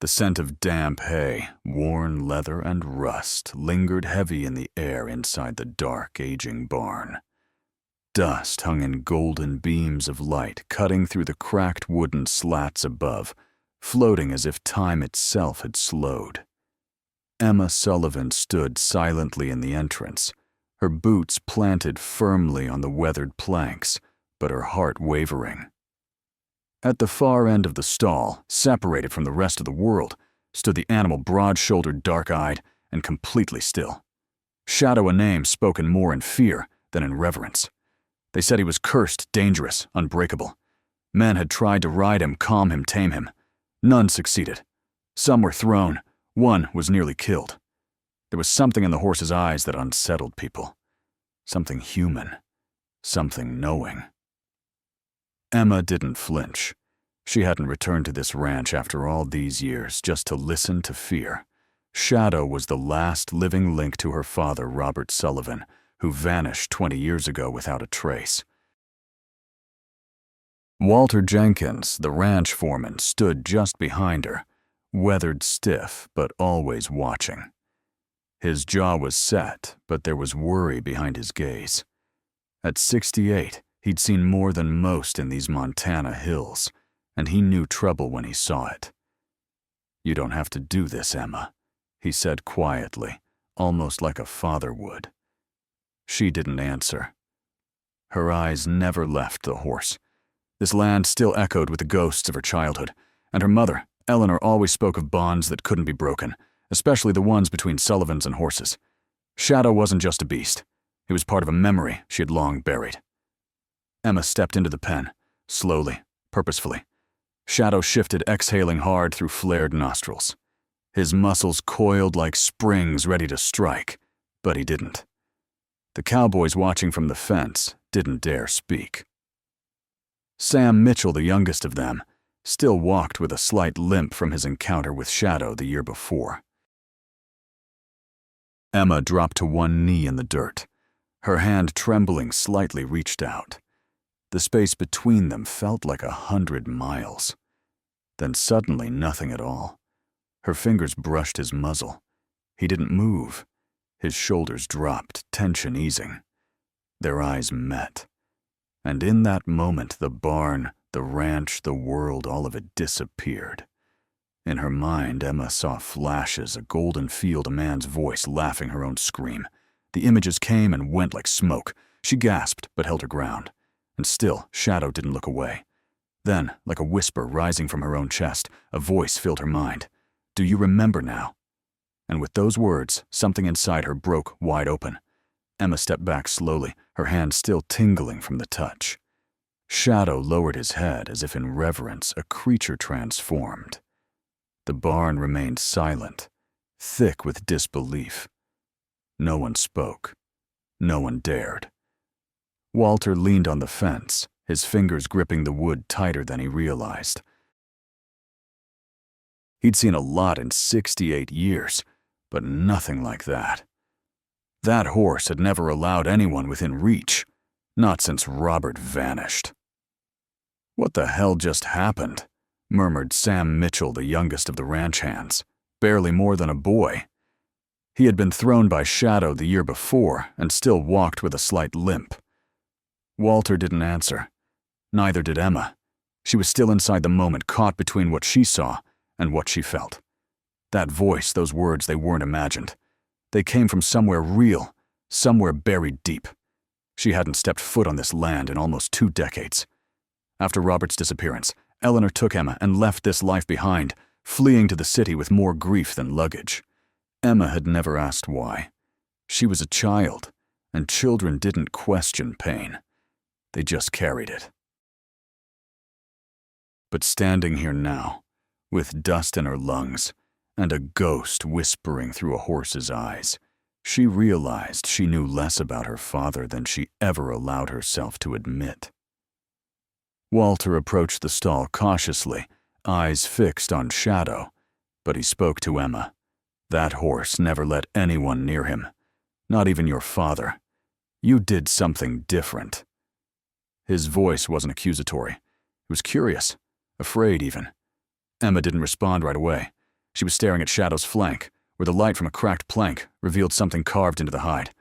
The scent of damp hay, worn leather, and rust lingered heavy in the air inside the dark, aging barn. Dust hung in golden beams of light cutting through the cracked wooden slats above, floating as if time itself had slowed. Emma Sullivan stood silently in the entrance, her boots planted firmly on the weathered planks, but her heart wavering. At the far end of the stall, separated from the rest of the world, stood the animal broad-shouldered, dark-eyed, and completely still. Shadow, a name spoken more in fear than in reverence. They said he was cursed, dangerous, unbreakable. Men had tried to ride him, calm him, tame him. None succeeded. Some were thrown. One was nearly killed. There was something in the horse's eyes that unsettled people. Something human. Something knowing. Emma didn't flinch. She hadn't returned to this ranch after all these years just to listen to fear. Shadow was the last living link to her father, Robert Sullivan, who vanished 20 years ago without a trace. Walter Jenkins, the ranch foreman, stood just behind her, weathered stiff but always watching. His jaw was set, but there was worry behind his gaze. At 68, he'd seen more than most in these Montana hills, and he knew trouble when he saw it. "You don't have to do this, Emma," he said quietly, almost like a father would. She didn't answer. Her eyes never left the horse. This land still echoed with the ghosts of her childhood, and her mother, Eleanor, always spoke of bonds that couldn't be broken, especially the ones between Sullivans and horses. Shadow wasn't just a beast. He was part of a memory she had long buried. Emma stepped into the pen, slowly, purposefully. Shadow shifted, exhaling hard through flared nostrils. His muscles coiled like springs ready to strike, but he didn't. The cowboys watching from the fence didn't dare speak. Sam Mitchell, the youngest of them, still walked with a slight limp from his encounter with Shadow the year before. Emma dropped to one knee in the dirt. Her hand, trembling slightly, reached out. The space between them felt like 100 miles. Then suddenly nothing at all. Her fingers brushed his muzzle. He didn't move. His shoulders dropped, tension easing. Their eyes met. And in that moment, the barn, the ranch, the world, all of it disappeared. In her mind, Emma saw flashes, a golden field, a man's voice laughing her own scream. The images came and went like smoke. She gasped, but held her ground. And still, Shadow didn't look away. Then, like a whisper rising from her own chest, a voice filled her mind. "Do you remember now?" And with those words, something inside her broke wide open. Emma stepped back slowly, her hand still tingling from the touch. Shadow lowered his head as if in reverence, a creature transformed. The barn remained silent, thick with disbelief. No one spoke. No one dared. Walter leaned on the fence, his fingers gripping the wood tighter than he realized. He'd seen a lot in 68 years, but nothing like that. That horse had never allowed anyone within reach, not since Robert vanished. "What the hell just happened?" murmured Sam Mitchell, the youngest of the ranch hands, barely more than a boy. He had been thrown by Shadow the year before and still walked with a slight limp. Walter didn't answer. Neither did Emma. She was still inside the moment, caught between what she saw and what she felt. That voice, those words, they weren't imagined. They came from somewhere real, somewhere buried deep. She hadn't stepped foot on this land in almost 2 decades. After Robert's disappearance, Eleanor took Emma and left this life behind, fleeing to the city with more grief than luggage. Emma had never asked why. She was a child, and children didn't question pain. They just carried it. But standing here now, with dust in her lungs, and a ghost whispering through a horse's eyes, she realized she knew less about her father than she ever allowed herself to admit. Walter approached the stall cautiously, eyes fixed on Shadow, but he spoke to Emma. "That horse never let anyone near him, not even your father. You did something different." His voice wasn't accusatory. It was curious, afraid even. Emma didn't respond right away. She was staring at Shadow's flank, where the light from a cracked plank revealed something carved into the hide.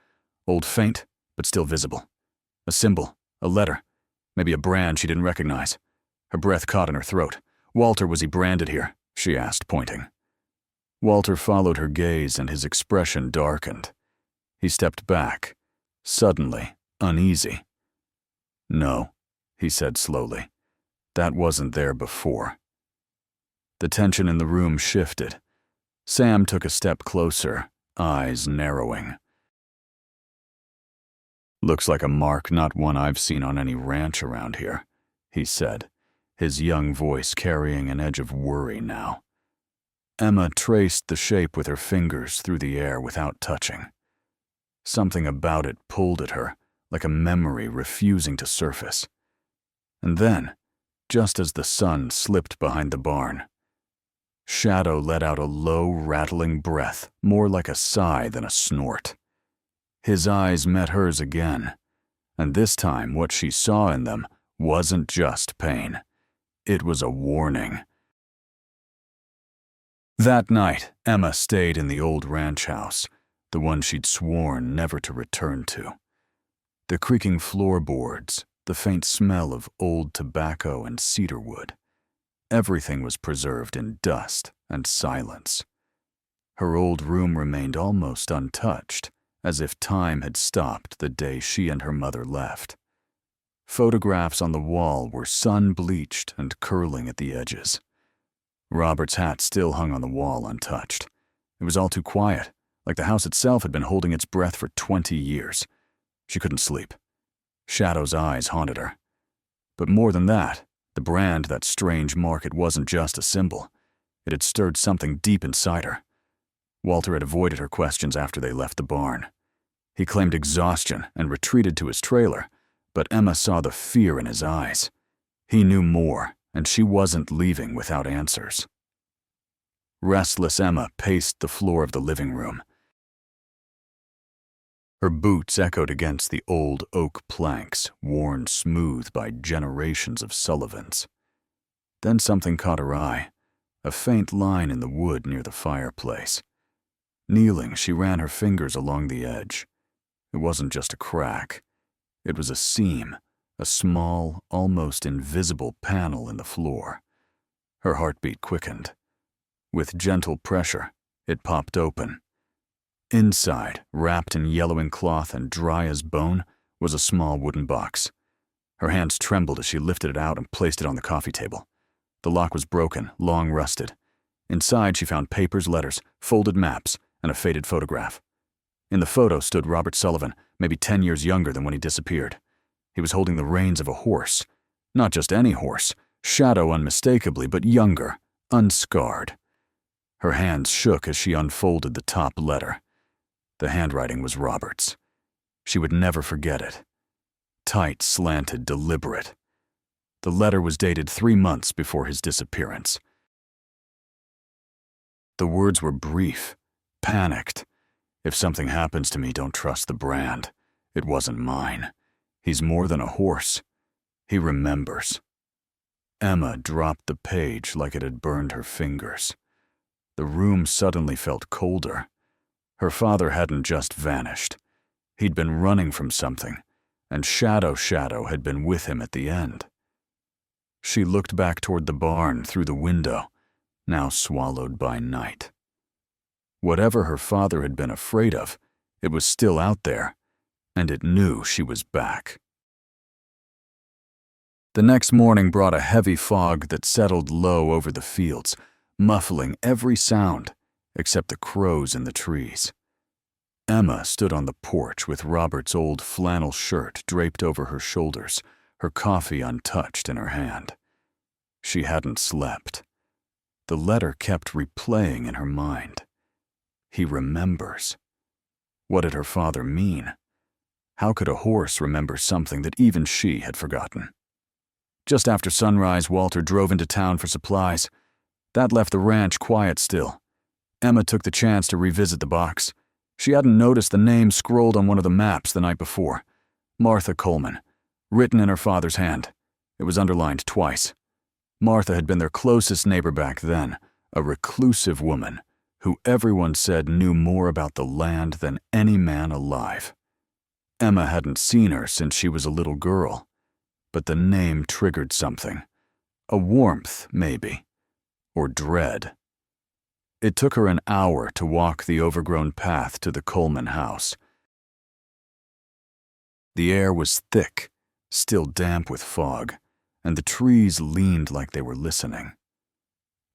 Old faint, but still visible. A symbol, a letter, maybe a brand she didn't recognize. Her breath caught in her throat. "Walter, was he branded here?" she asked, pointing. Walter followed her gaze and his expression darkened. He stepped back, suddenly uneasy. "No," he said slowly. "That wasn't there before." The tension in the room shifted. Sam took a step closer, eyes narrowing. "Looks like a mark not one I've seen on any ranch around here," he said, his young voice carrying an edge of worry now. Emma traced the shape with her fingers through the air without touching. Something about it pulled at her, like a memory refusing to surface. And then, just as the sun slipped behind the barn, Shadow let out a low, rattling breath, more like a sigh than a snort. His eyes met hers again, and this time what she saw in them wasn't just pain. It was a warning. That night, Emma stayed in the old ranch house, the one she'd sworn never to return to. The creaking floorboards, the faint smell of old tobacco and cedar wood. Everything was preserved in dust and silence. Her old room remained almost untouched, as if time had stopped the day she and her mother left. Photographs on the wall were sun-bleached and curling at the edges. Robert's hat still hung on the wall untouched. It was all too quiet, like the house itself had been holding its breath for 20 years. She couldn't sleep. Shadow's eyes haunted her. But more than that, the brand, that strange mark, it wasn't just a symbol. It had stirred something deep inside her. Walter had avoided her questions after they left the barn. He claimed exhaustion and retreated to his trailer, but Emma saw the fear in his eyes. He knew more, and she wasn't leaving without answers. Restless Emma paced the floor of the living room. Her boots echoed against the old oak planks, worn smooth by generations of Sullivans. Then something caught her eye, a faint line in the wood near the fireplace. Kneeling, she ran her fingers along the edge. It wasn't just a crack. It was a seam, a small, almost invisible panel in the floor. Her heartbeat quickened. With gentle pressure, it popped open. Inside, wrapped in yellowing cloth and dry as bone, was a small wooden box. Her hands trembled as she lifted it out and placed it on the coffee table. The lock was broken, long rusted. Inside, she found papers, letters, folded maps, and a faded photograph. In the photo stood Robert Sullivan, maybe 10 years younger than when he disappeared. He was holding the reins of a horse. Not just any horse, Shadow unmistakably, but younger, unscarred. Her hands shook as she unfolded the top letter. The handwriting was Robert's. She would never forget it. Tight, slanted, deliberate. The letter was dated 3 months before his disappearance. The words were brief, panicked. "If something happens to me, don't trust the brand. It wasn't mine. He's more than a horse. He remembers." Emma dropped the page like it had burned her fingers. The room suddenly felt colder. Her father hadn't just vanished. He'd been running from something, and Shadow had been with him at the end. She looked back toward the barn through the window, now swallowed by night. Whatever her father had been afraid of, it was still out there, and it knew she was back. The next morning brought a heavy fog that settled low over the fields, muffling every sound except the crows in the trees. Emma stood on the porch with Robert's old flannel shirt draped over her shoulders, her coffee untouched in her hand. She hadn't slept. The letter kept replaying in her mind. He remembers. What did her father mean? How could a horse remember something that even she had forgotten? Just after sunrise, Walter drove into town for supplies. That left the ranch quiet still. Emma took the chance to revisit the box. She hadn't noticed the name scrolled on one of the maps the night before. Martha Coleman, written in her father's hand. It was underlined twice. Martha had been their closest neighbor back then, a reclusive woman who everyone said knew more about the land than any man alive. Emma hadn't seen her since she was a little girl, but the name triggered something. A warmth, maybe, or dread. It took her an hour to walk the overgrown path to the Coleman house. The air was thick, still damp with fog, and the trees leaned like they were listening.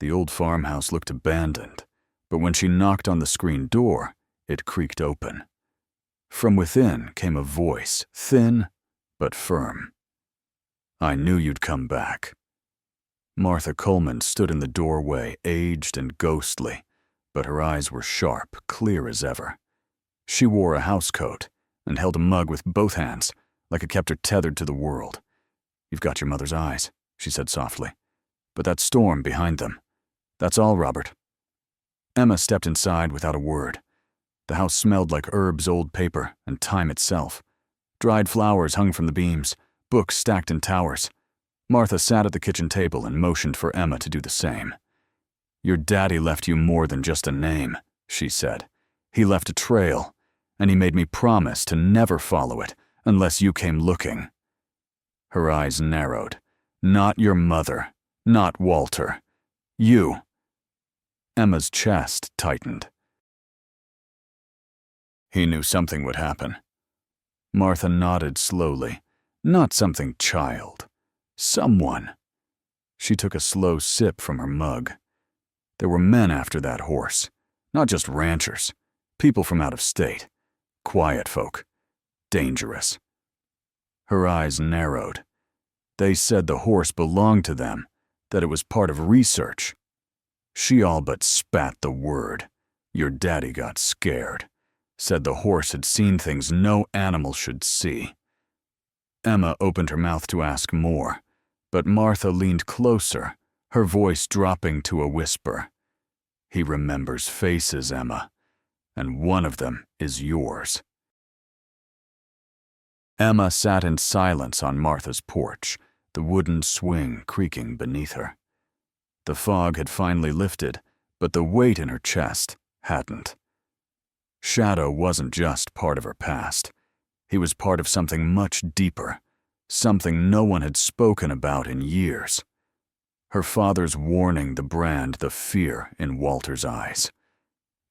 The old farmhouse looked abandoned, but when she knocked on the screen door, it creaked open. From within came a voice, thin but firm. "I knew you'd come back." Martha Coleman stood in the doorway, aged and ghostly, but her eyes were sharp, clear as ever. She wore a housecoat and held a mug with both hands, like it kept her tethered to the world. "You've got your mother's eyes," she said softly. "But that storm behind them, that's all, Robert." Emma stepped inside without a word. The house smelled like herbs, old paper, and time itself. Dried flowers hung from the beams, books stacked in towers. Martha sat at the kitchen table and motioned for Emma to do the same. "Your daddy left you more than just a name," she said. "He left a trail, and he made me promise to never follow it unless you came looking." Her eyes narrowed. "Not your mother, not Walter. You." Emma's chest tightened. He knew something would happen. Martha nodded slowly. Not something child. Someone. She took a slow sip from her mug. There were men after that horse. Not just ranchers. People from out of state. Quiet folk. Dangerous. Her eyes narrowed. They said the horse belonged to them, that it was part of research. She all but spat the word. Your daddy got scared. Said the horse had seen things no animal should see. Emma opened her mouth to ask more, but Martha leaned closer, her voice dropping to a whisper. "He remembers faces, Emma, and one of them is yours." Emma sat in silence on Martha's porch, the wooden swing creaking beneath her. The fog had finally lifted, but the weight in her chest hadn't. Shadow wasn't just part of her past. He was part of something much deeper, something no one had spoken about in years. Her father's warning, the brand, the fear in Walter's eyes.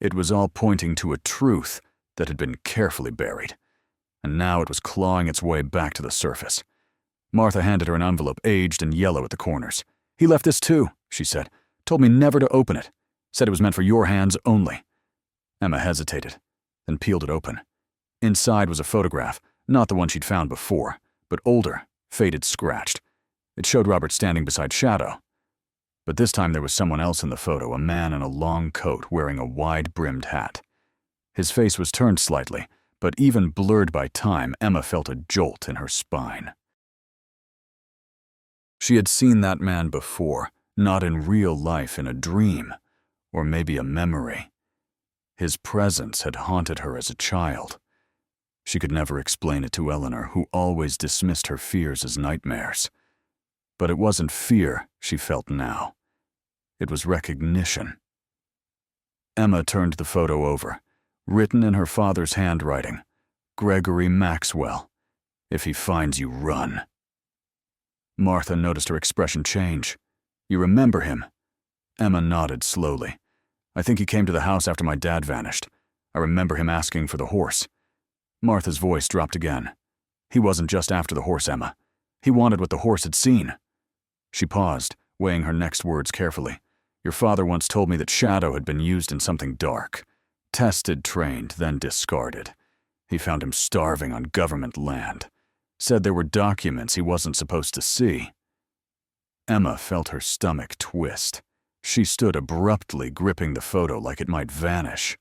It was all pointing to a truth that had been carefully buried, and now it was clawing its way back to the surface. Martha handed her an envelope, aged and yellow at the corners. "He left this too," she said. "Told me never to open it. Said it was meant for your hands only." Emma hesitated, then peeled it open. Inside was a photograph, not the one she'd found before, but older, faded, scratched. It showed Robert standing beside Shadow. But this time there was someone else in the photo, a man in a long coat wearing a wide-brimmed hat. His face was turned slightly, but even blurred by time, Emma felt a jolt in her spine. She had seen that man before, not in real life, in a dream, or maybe a memory. His presence had haunted her as a child. She could never explain it to Eleanor, who always dismissed her fears as nightmares. But it wasn't fear she felt now. It was recognition. Emma turned the photo over, written in her father's handwriting. "Gregory Maxwell. If he finds you, run." Martha noticed her expression change. "You remember him?" Emma nodded slowly. "I think he came to the house after my dad vanished. I remember him asking for the horse." Martha's voice dropped again. "He wasn't just after the horse, Emma. He wanted what the horse had seen." She paused, weighing her next words carefully. "Your father once told me that Shadow had been used in something dark. Tested, trained, then discarded. He found him starving on government land. Said there were documents he wasn't supposed to see." Emma felt her stomach twist. She stood abruptly, gripping the photo like it might vanish.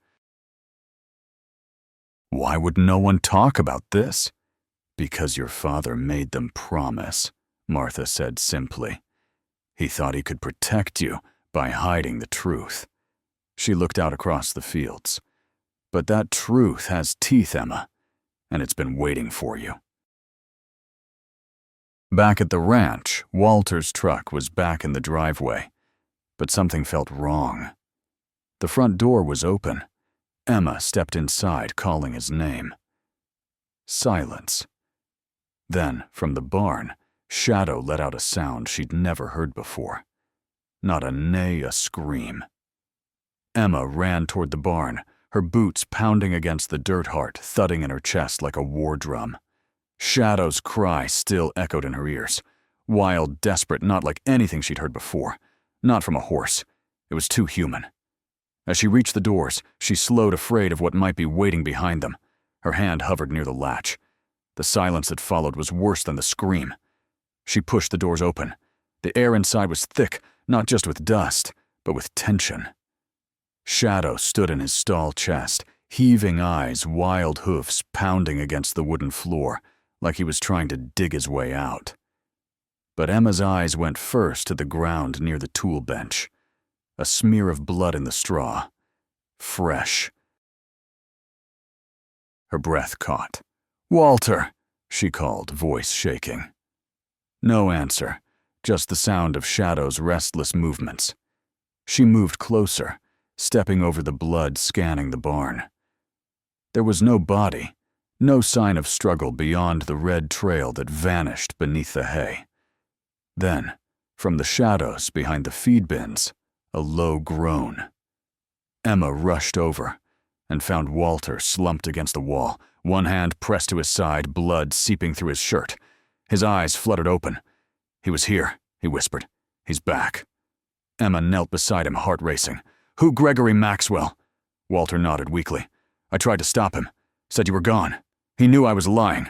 "Why would no one talk about this?" "Because your father made them promise," Martha said simply. "He thought he could protect you by hiding the truth." She looked out across the fields. "But that truth has teeth, Emma, and it's been waiting for you." Back at the ranch, Walter's truck was back in the driveway. but something felt wrong. The front door was open. Emma stepped inside, calling his name. Silence. Then, from the barn, Shadow let out a sound she'd never heard before. Not a neigh, a scream. Emma ran toward the barn, her boots pounding against the dirt heart, thudding in her chest like a war drum. Shadow's cry still echoed in her ears. Wild, desperate, not like anything she'd heard before. Not from a horse. It was too human. As she reached the doors, she slowed, afraid of what might be waiting behind them. Her hand hovered near the latch. The silence that followed was worse than the scream. She pushed the doors open. The air inside was thick, not just with dust, but with tension. Shadow stood in his stall chest, heaving eyes, wild hoofs pounding against the wooden floor, like he was trying to dig his way out. But Emma's eyes went first to the ground near the tool bench. A smear of blood in the straw. Fresh. Her breath caught. "Walter!" she called, voice shaking. No answer, just the sound of Shadow's restless movements. She moved closer, stepping over the blood, scanning the barn. There was no body, no sign of struggle beyond the red trail that vanished beneath the hay. Then, from the shadows behind the feed bins, a low groan. Emma rushed over and found Walter slumped against the wall, one hand pressed to his side, blood seeping through his shirt. His eyes fluttered open. "He was here," he whispered. "He's back." Emma knelt beside him, heart racing. "Who Gregory Maxwell?" Walter nodded weakly. "I tried to stop him. Said you were gone. He knew I was lying."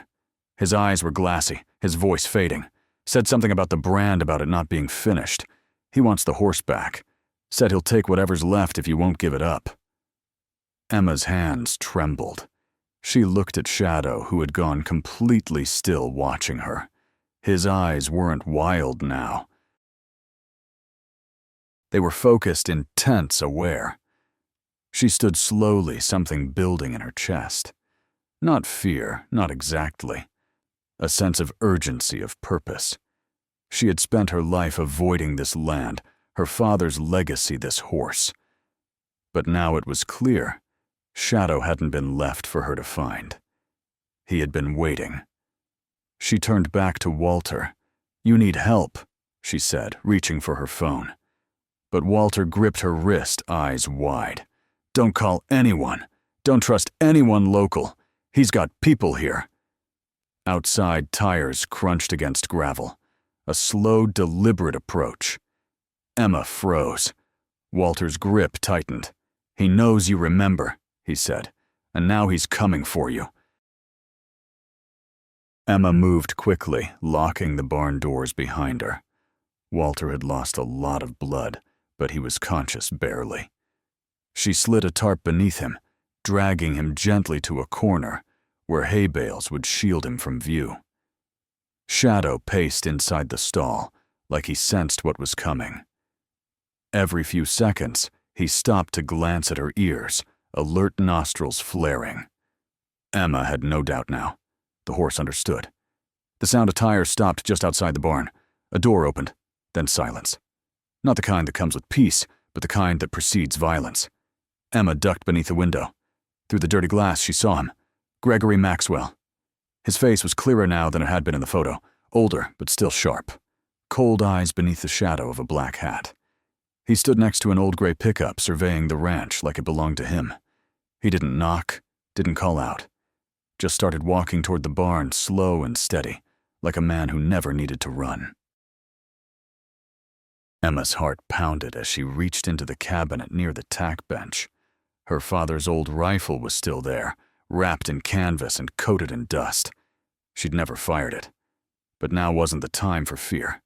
His eyes were glassy, his voice fading. Said something about the brand, about it not being finished. He wants the horse back. Said he'll take whatever's left if you won't give it up. Emma's hands trembled. She looked at Shadow, who had gone completely still, watching her. His eyes weren't wild now. They were focused, intense, aware. She stood slowly, something building in her chest. Not fear, not exactly. A sense of urgency, of purpose. She had spent her life avoiding this land, her father's legacy, this horse. But now it was clear. Shadow hadn't been left for her to find. He had been waiting. She turned back to Walter. "You need help," she said, reaching for her phone. But Walter gripped her wrist, eyes wide. "Don't call anyone. Don't trust anyone local. He's got people here." Outside, tires crunched against gravel. A slow, deliberate approach. Emma froze. Walter's grip tightened. "He knows you remember," he said, "and now he's coming for you." Emma moved quickly, locking the barn doors behind her. Walter had lost a lot of blood, but he was conscious barely. She slid a tarp beneath him, dragging him gently to a corner where hay bales would shield him from view. Shadow paced inside the stall, like he sensed what was coming. Every few seconds, he stopped to glance at her ears, alert nostrils flaring. Emma had no doubt now. The horse understood. The sound of tires stopped just outside the barn. A door opened, then silence. Not the kind that comes with peace, but the kind that precedes violence. Emma ducked beneath the window. Through the dirty glass, she saw him. Gregory Maxwell. His face was clearer now than it had been in the photo, older but still sharp. Cold eyes beneath the shadow of a black hat. He stood next to an old gray pickup, surveying the ranch like it belonged to him. He didn't knock, didn't call out. Just started walking toward the barn, slow and steady, like a man who never needed to run. Emma's heart pounded as she reached into the cabinet near the tack bench. Her father's old rifle was still there, wrapped in canvas and coated in dust. She'd never fired it, but now wasn't the time for fear.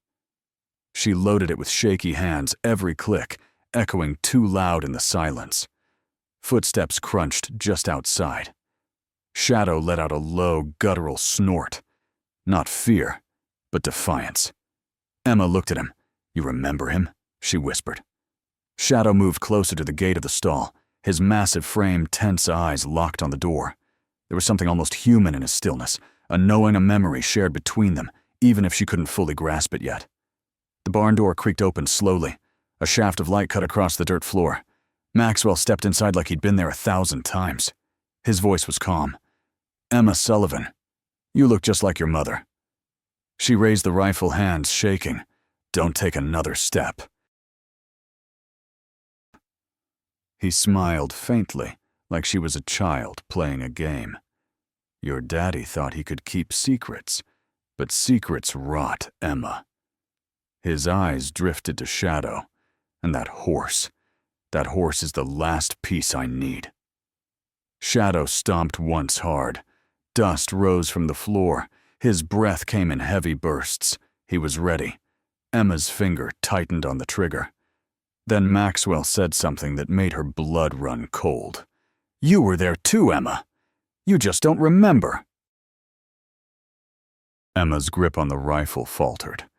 She loaded it with shaky hands, every click echoing too loud in the silence. Footsteps crunched just outside. Shadow let out a low, guttural snort. Not fear, but defiance. Emma looked at him. "You remember him?" she whispered. Shadow moved closer to the gate of the stall, his massive frame, tense eyes locked on the door. There was something almost human in his stillness, a knowing, a memory shared between them, even if she couldn't fully grasp it yet. The barn door creaked open slowly. A shaft of light cut across the dirt floor. Maxwell stepped inside like he'd been there 1,000 times. His voice was calm. "Emma Sullivan, you look just like your mother." She raised the rifle, hands shaking. "Don't take another step." He smiled faintly, like she was a child playing a game. "Your daddy thought he could keep secrets, but secrets rot, Emma." His eyes drifted to Shadow. "And that horse is the last piece I need." Shadow stomped once hard. Dust rose from the floor. His breath came in heavy bursts. He was ready. Emma's finger tightened on the trigger. Then Maxwell said something that made her blood run cold. "You were there too, Emma. You just don't remember." Emma's grip on the rifle faltered.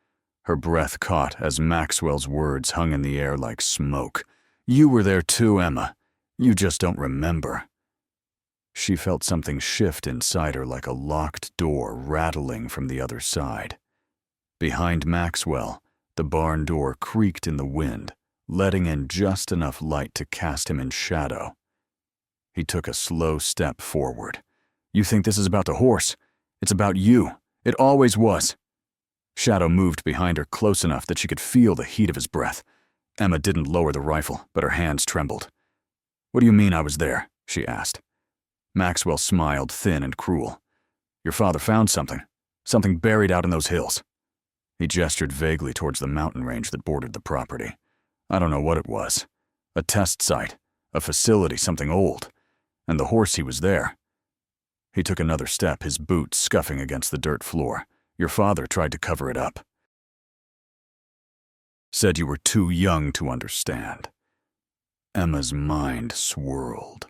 Her breath caught as Maxwell's words hung in the air like smoke. "You were there too, Emma. You just don't remember." She felt something shift inside her like a locked door rattling from the other side. Behind Maxwell, the barn door creaked in the wind, letting in just enough light to cast him in shadow. He took a slow step forward. "You think this is about the horse? It's about you. It always was." Shadow moved behind her close enough that she could feel the heat of his breath. Emma didn't lower the rifle, but her hands trembled. "What do you mean I was there?" she asked. Maxwell smiled, thin and cruel. "Your father found something buried out in those hills." He gestured vaguely towards the mountain range that bordered the property. "I don't know what it was. A test site, a facility, something old. And the horse, he was there." He took another step, his boots scuffing against the dirt floor. "Your father tried to cover it up. Said you were too young to understand." Emma's mind swirled.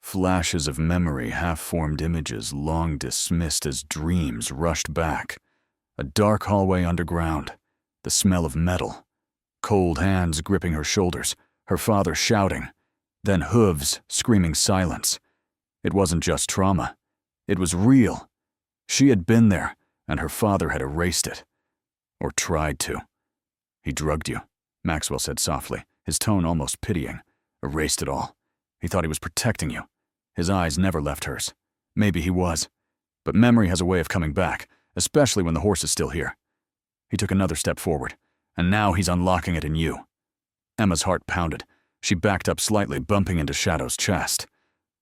Flashes of memory, half-formed images long dismissed as dreams rushed back. A dark hallway underground, the smell of metal, cold hands gripping her shoulders, her father shouting, then hooves screaming silence. It wasn't just trauma. It was real. She had been there, and her father had erased it. Or tried to. "He drugged you," Maxwell said softly, his tone almost pitying. "Erased it all. He thought he was protecting you." His eyes never left hers. Maybe he was. But memory has a way of coming back, especially when the horse is still here. He took another step forward, and now he's unlocking it in you. Emma's heart pounded. She backed up slightly, bumping into Shadow's chest.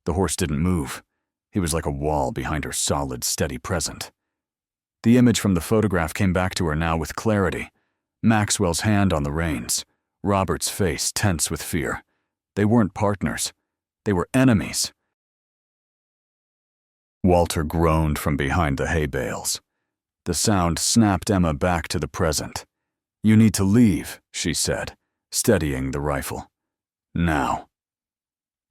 The horse didn't move. He was like a wall behind her solid, steady present. The image from the photograph came back to her now with clarity. Maxwell's hand on the reins. Robert's face tense with fear. They weren't partners. They were enemies. Walter groaned from behind the hay bales. The sound snapped Emma back to the present. "You need to leave," she said, steadying the rifle. "Now."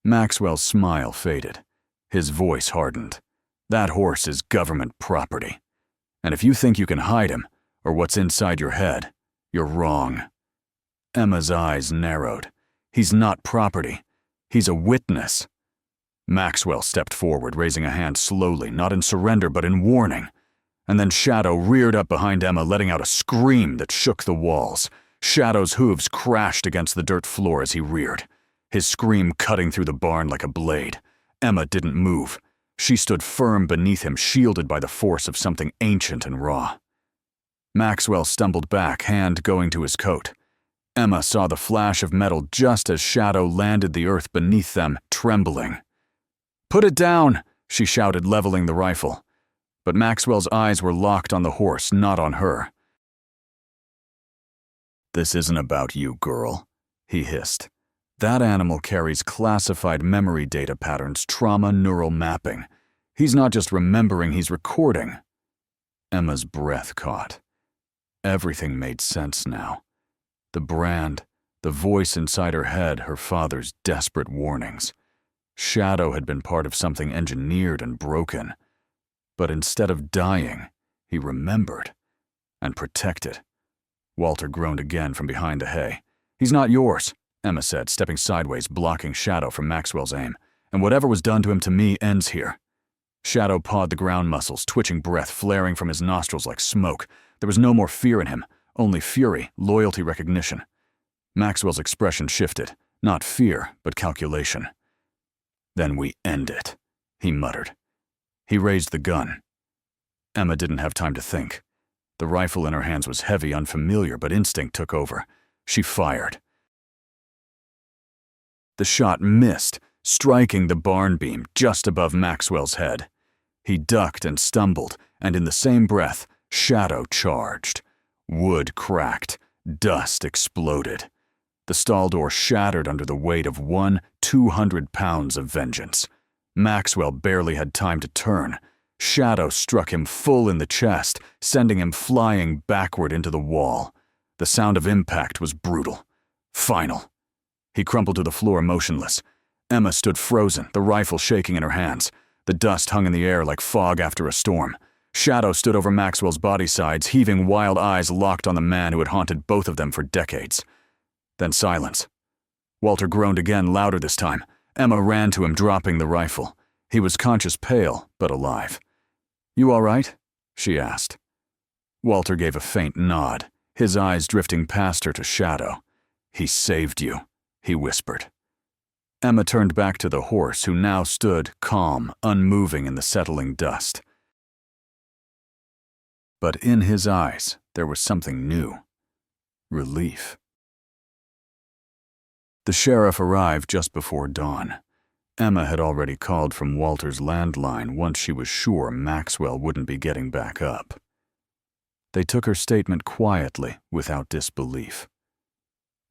Maxwell's smile faded. His voice hardened. "That horse is government property. And if you think you can hide him, or what's inside your head, you're wrong." Emma's eyes narrowed. "He's not property. He's a witness." Maxwell stepped forward, raising a hand slowly, not in surrender but in warning. And then Shadow reared up behind Emma, letting out a scream that shook the walls. Shadow's hooves crashed against the dirt floor as he reared, his scream cutting through the barn like a blade. Emma didn't move. She stood firm beneath him, shielded by the force of something ancient and raw. Maxwell stumbled back, hand going to his coat. Emma saw the flash of metal just as Shadow landed the earth beneath them, trembling. "Put it down!" she shouted, leveling the rifle. But Maxwell's eyes were locked on the horse, not on her. "This isn't about you, girl," he hissed. "That animal carries classified memory data patterns, trauma neural mapping. He's not just remembering, he's recording." Emma's breath caught. Everything made sense now. The brand, the voice inside her head, her father's desperate warnings. Shadow had been part of something engineered and broken. But instead of dying, he remembered and protected. Walter groaned again from behind the hay. "He's not yours," Emma said, stepping sideways, blocking Shadow from Maxwell's aim. "And whatever was done to him to me ends here." Shadow pawed the ground muscles, twitching breath flaring from his nostrils like smoke. There was no more fear in him, only fury, loyalty recognition. Maxwell's expression shifted, not fear, but calculation. "Then we end it," he muttered. He raised the gun. Emma didn't have time to think. The rifle in her hands was heavy, unfamiliar, but instinct took over. She fired. The shot missed, striking the barn beam just above Maxwell's head. He ducked and stumbled, and in the same breath, Shadow charged. Wood cracked. Dust exploded. The stall door shattered under the weight of 200 pounds of vengeance. Maxwell barely had time to turn. Shadow struck him full in the chest, sending him flying backward into the wall. The sound of impact was brutal. Final. He crumpled to the floor motionless. Emma stood frozen, the rifle shaking in her hands. The dust hung in the air like fog after a storm. Shadow stood over Maxwell's body sides, heaving wild eyes locked on the man who had haunted both of them for decades. Then silence. Walter groaned again, louder this time. Emma ran to him, dropping the rifle. He was conscious, pale, but alive. "You all right?" she asked. Walter gave a faint nod, his eyes drifting past her to Shadow. "He saved you," he whispered. Emma turned back to the horse, who now stood calm, unmoving in the settling dust. But in his eyes, there was something new. Relief. The sheriff arrived just before dawn. Emma had already called from Walter's landline once she was sure Maxwell wouldn't be getting back up. They took her statement quietly, without disbelief.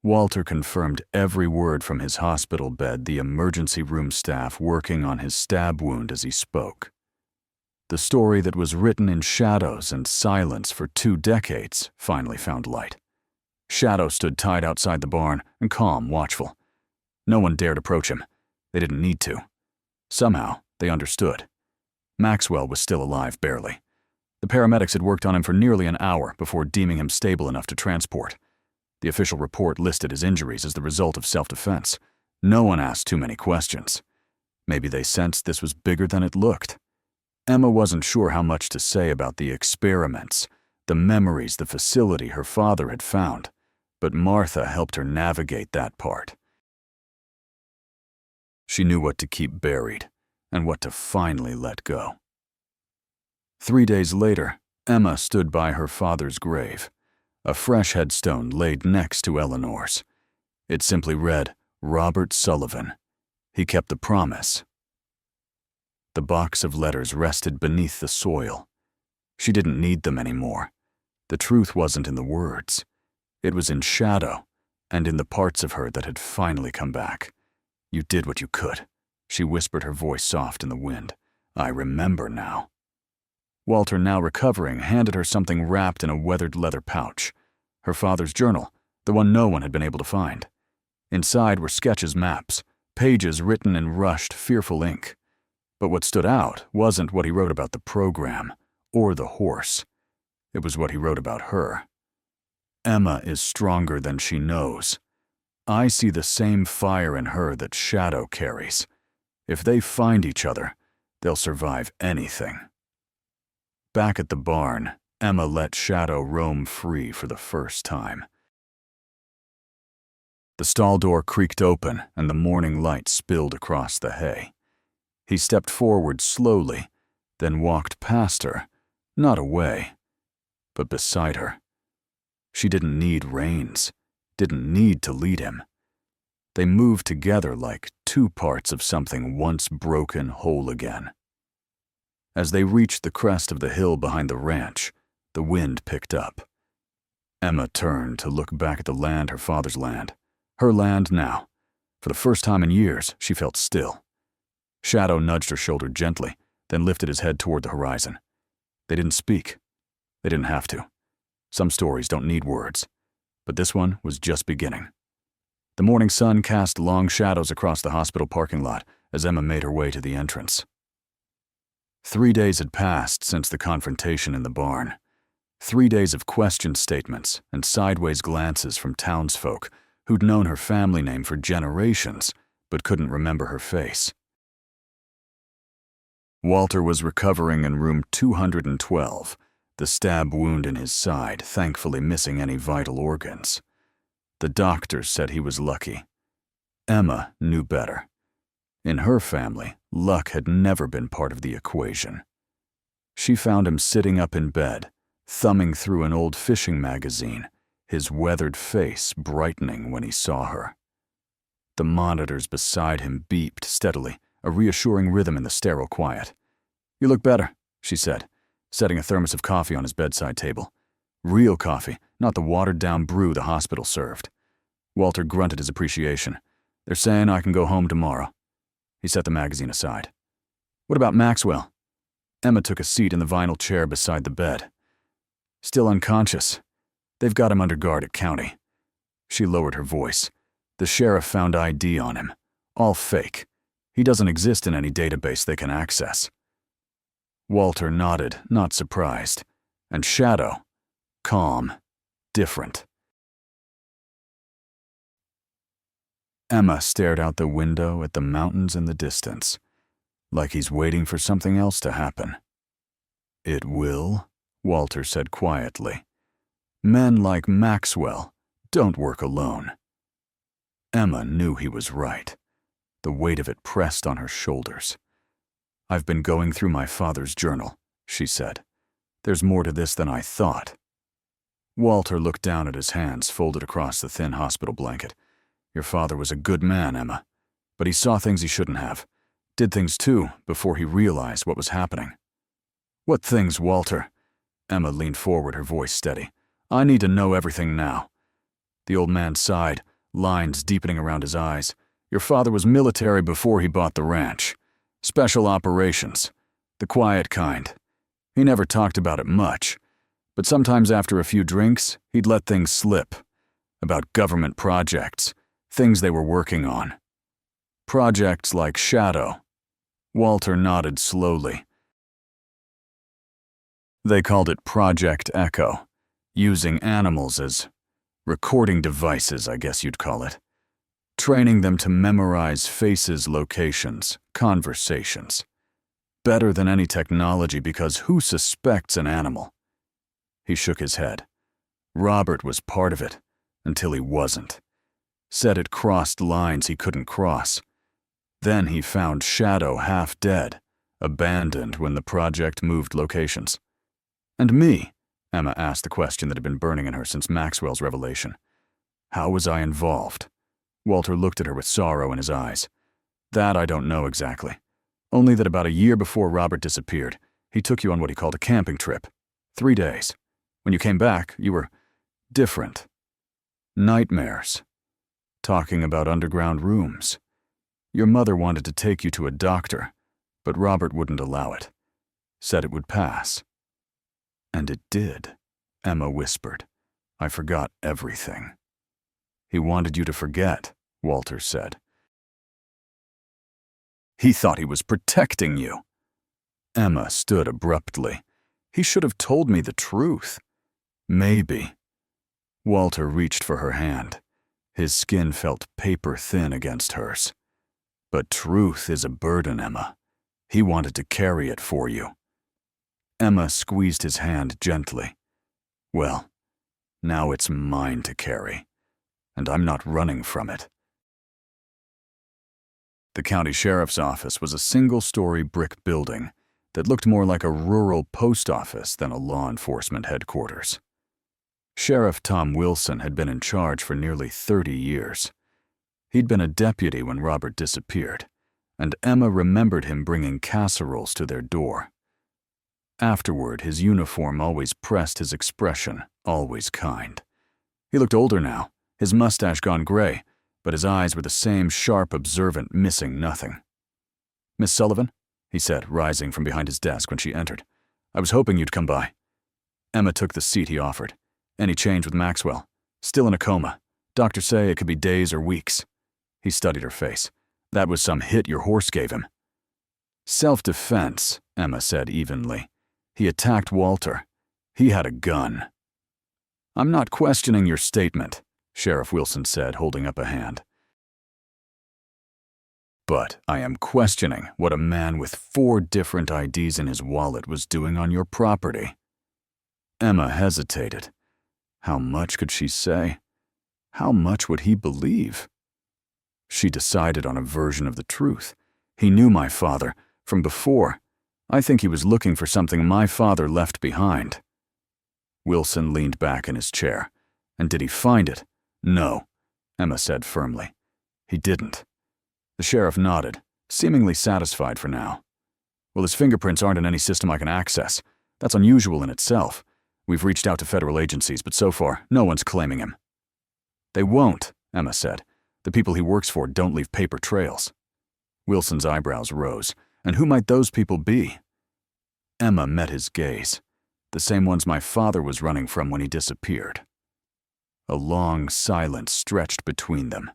Walter confirmed every word from his hospital bed, the emergency room staff working on his stab wound as he spoke. The story that was written in shadows and silence for 2 decades finally found light. Shadow stood tied outside the barn and calm, watchful. No one dared approach him. They didn't need to. Somehow, they understood. Maxwell was still alive, barely. The paramedics had worked on him for nearly an hour before deeming him stable enough to transport. The official report listed his injuries as the result of self-defense. No one asked too many questions. Maybe they sensed this was bigger than it looked. Emma wasn't sure how much to say about the experiments, the memories, the facility her father had found, but Martha helped her navigate that part. She knew what to keep buried and what to finally let go. 3 days later, Emma stood by her father's grave. A fresh headstone laid next to Eleanor's. It simply read, "Robert Sullivan." He kept the promise. The box of letters rested beneath the soil. She didn't need them anymore. The truth wasn't in the words. It was in Shadow, and in the parts of her that had finally come back. "You did what you could," she whispered, her voice soft in the wind. "I remember now." Walter, now recovering, handed her something wrapped in a weathered leather pouch. Her father's journal, the one no one had been able to find. Inside were sketches, maps, pages written in rushed, fearful ink. But what stood out wasn't what he wrote about the program or the horse. It was what he wrote about her. "Emma is stronger than she knows. I see the same fire in her that Shadow carries. If they find each other, they'll survive anything." Back at the barn, Emma let Shadow roam free for the first time. The stall door creaked open and the morning light spilled across the hay. He stepped forward slowly, then walked past her, not away, but beside her. She didn't need reins, didn't need to lead him. They moved together like 2 parts of something once broken whole again. As they reached the crest of the hill behind the ranch, the wind picked up. Emma turned to look back at the land, her father's land. Her land now. For the first time in years, she felt still. Shadow nudged her shoulder gently, then lifted his head toward the horizon. They didn't speak. They didn't have to. Some stories don't need words, but this one was just beginning. The morning sun cast long shadows across the hospital parking lot as Emma made her way to the entrance. 3 days had passed since the confrontation in the barn. 3 days of question statements and sideways glances from townsfolk who'd known her family name for generations but couldn't remember her face. Walter was recovering in room 212, the stab wound in his side thankfully missing any vital organs. The doctors said he was lucky. Emma knew better. In her family, luck had never been part of the equation. She found him sitting up in bed, thumbing through an old fishing magazine, his weathered face brightening when he saw her. The monitors beside him beeped steadily, a reassuring rhythm in the sterile quiet. "You look better," she said, setting a thermos of coffee on his bedside table. Real coffee, not the watered-down brew the hospital served. Walter grunted his appreciation. "They're saying I can go home tomorrow." He set the magazine aside. "What about Maxwell?" Emma took a seat in the vinyl chair beside the bed. "Still unconscious. They've got him under guard at county." She lowered her voice. "The sheriff found ID on him. All fake. He doesn't exist in any database they can access." Walter nodded, not surprised. And Shadow, calm, different. Emma stared out the window at the mountains in the distance, like he's waiting for something else to happen. "It will," Walter said quietly. "Men like Maxwell don't work alone." Emma knew he was right. The weight of it pressed on her shoulders. "I've been going through my father's journal," she said. "There's more to this than I thought." Walter looked down at his hands folded across the thin hospital blanket. "Your father was a good man, Emma. But he saw things he shouldn't have. Did things too, before he realized what was happening." "What things, Walter?" Emma leaned forward, her voice steady. "I need to know everything now." The old man sighed, lines deepening around his eyes. "Your father was military before he bought the ranch. Special operations. The quiet kind. He never talked about it much. But sometimes after a few drinks, he'd let things slip. About government projects. Things they were working on. Projects like Shadow." Walter nodded slowly. "They called it Project Echo. Using animals as recording devices, I guess you'd call it. Training them to memorize faces, locations, conversations. Better than any technology because who suspects an animal?" He shook his head. "Robert was part of it, until he wasn't. Said it crossed lines he couldn't cross. Then he found Shadow half dead, abandoned when the project moved locations." "And me?" Emma asked the question that had been burning in her since Maxwell's revelation. "How was I involved?" Walter looked at her with sorrow in his eyes. "That I don't know exactly. Only that about a year before Robert disappeared, he took you on what he called a camping trip. 3 days. When you came back, you were different. Nightmares. Talking about underground rooms. Your mother wanted to take you to a doctor, but Robert wouldn't allow it. Said it would pass." "And it did," Emma whispered. "I forgot everything." "He wanted you to forget," Walter said. "He thought he was protecting you." Emma stood abruptly. "He should have told me the truth." "Maybe." Walter reached for her hand. His skin felt paper-thin against hers. "But truth is a burden, Emma. He wanted to carry it for you." Emma squeezed his hand gently. "Well, now it's mine to carry, and I'm not running from it." The county sheriff's office was a single-story brick building that looked more like a rural post office than a law enforcement headquarters. Sheriff Tom Wilson had been in charge for nearly 30 years. He'd been a deputy when Robert disappeared, and Emma remembered him bringing casseroles to their door. Afterward, his uniform always pressed his expression, always kind. He looked older now, his mustache gone gray, but his eyes were the same sharp, observant, missing nothing. "Miss Sullivan?" he said, rising from behind his desk when she entered. "I was hoping you'd come by." Emma took the seat he offered. "Any change with Maxwell? Still in a coma. Doctors say it could be days or weeks." He studied her face. "That was some hit your horse gave him." "Self-defense," Emma said evenly. "He attacked Walter. He had a gun." "I'm not questioning your statement," Sheriff Wilson said, holding up a hand. "But I am questioning what a man with 4 different IDs in his wallet was doing on your property." Emma hesitated. How much could she say? How much would he believe? She decided on a version of the truth. He knew my father from before. I think he was looking for something my father left behind. Wilson leaned back in his chair. And did he find it? No, Emma said firmly. He didn't. The sheriff nodded, seemingly satisfied for now. Well, his fingerprints aren't in any system I can access. That's unusual in itself. We've reached out to federal agencies, but so far, no one's claiming him. They won't, Emma said. The people he works for don't leave paper trails. Wilson's eyebrows rose. And who might those people be? Emma met his gaze, the same ones my father was running from when he disappeared. A long silence stretched between them.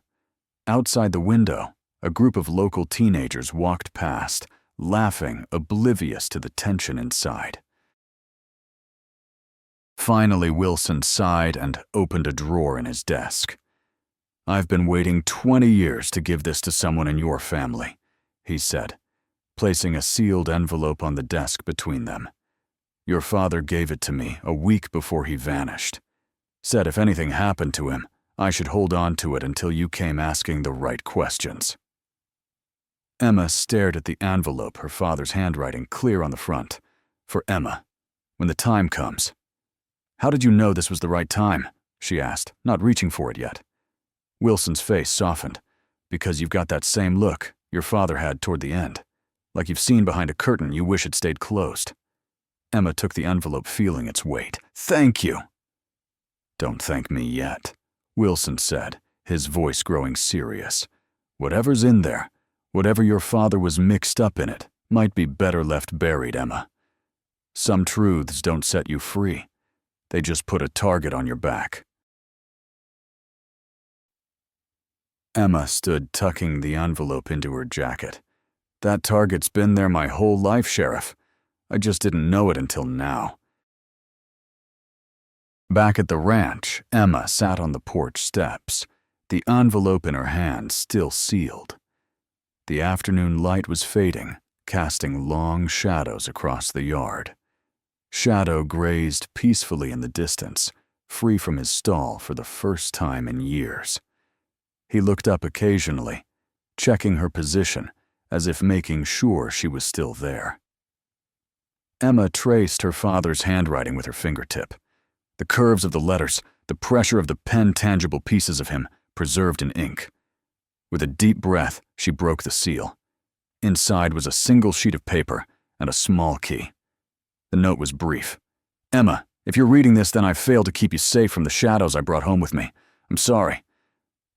Outside the window, a group of local teenagers walked past, laughing, oblivious to the tension inside. Finally, Wilson sighed and opened a drawer in his desk. I've been waiting 20 years to give this to someone in your family, he said, placing a sealed envelope on the desk between them. Your father gave it to me a week before he vanished. Said if anything happened to him, I should hold on to it until you came asking the right questions. Emma stared at the envelope, her father's handwriting clear on the front. For Emma, when the time comes. How did you know this was the right time? She asked, not reaching for it yet. Wilson's face softened. Because you've got that same look your father had toward the end. Like you've seen behind a curtain you wish it stayed closed. Emma took the envelope, feeling its weight. Thank you. Don't thank me yet, Wilson said, his voice growing serious. Whatever's in there, whatever your father was mixed up in it, might be better left buried, Emma. Some truths don't set you free. They just put a target on your back. Emma stood tucking the envelope into her jacket. That target's been there my whole life, Sheriff. I just didn't know it until now. Back at the ranch, Emma sat on the porch steps, the envelope in her hand still sealed. The afternoon light was fading, casting long shadows across the yard. Shadow grazed peacefully in the distance, free from his stall for the first time in years. He looked up occasionally, checking her position, as if making sure she was still there. Emma traced her father's handwriting with her fingertip. The curves of the letters, the pressure of the pen-tangible pieces of him, preserved in ink. With a deep breath, she broke the seal. Inside was a single sheet of paper and a small key. The note was brief. Emma, if you're reading this, then I've failed to keep you safe from the shadows I brought home with me. I'm sorry.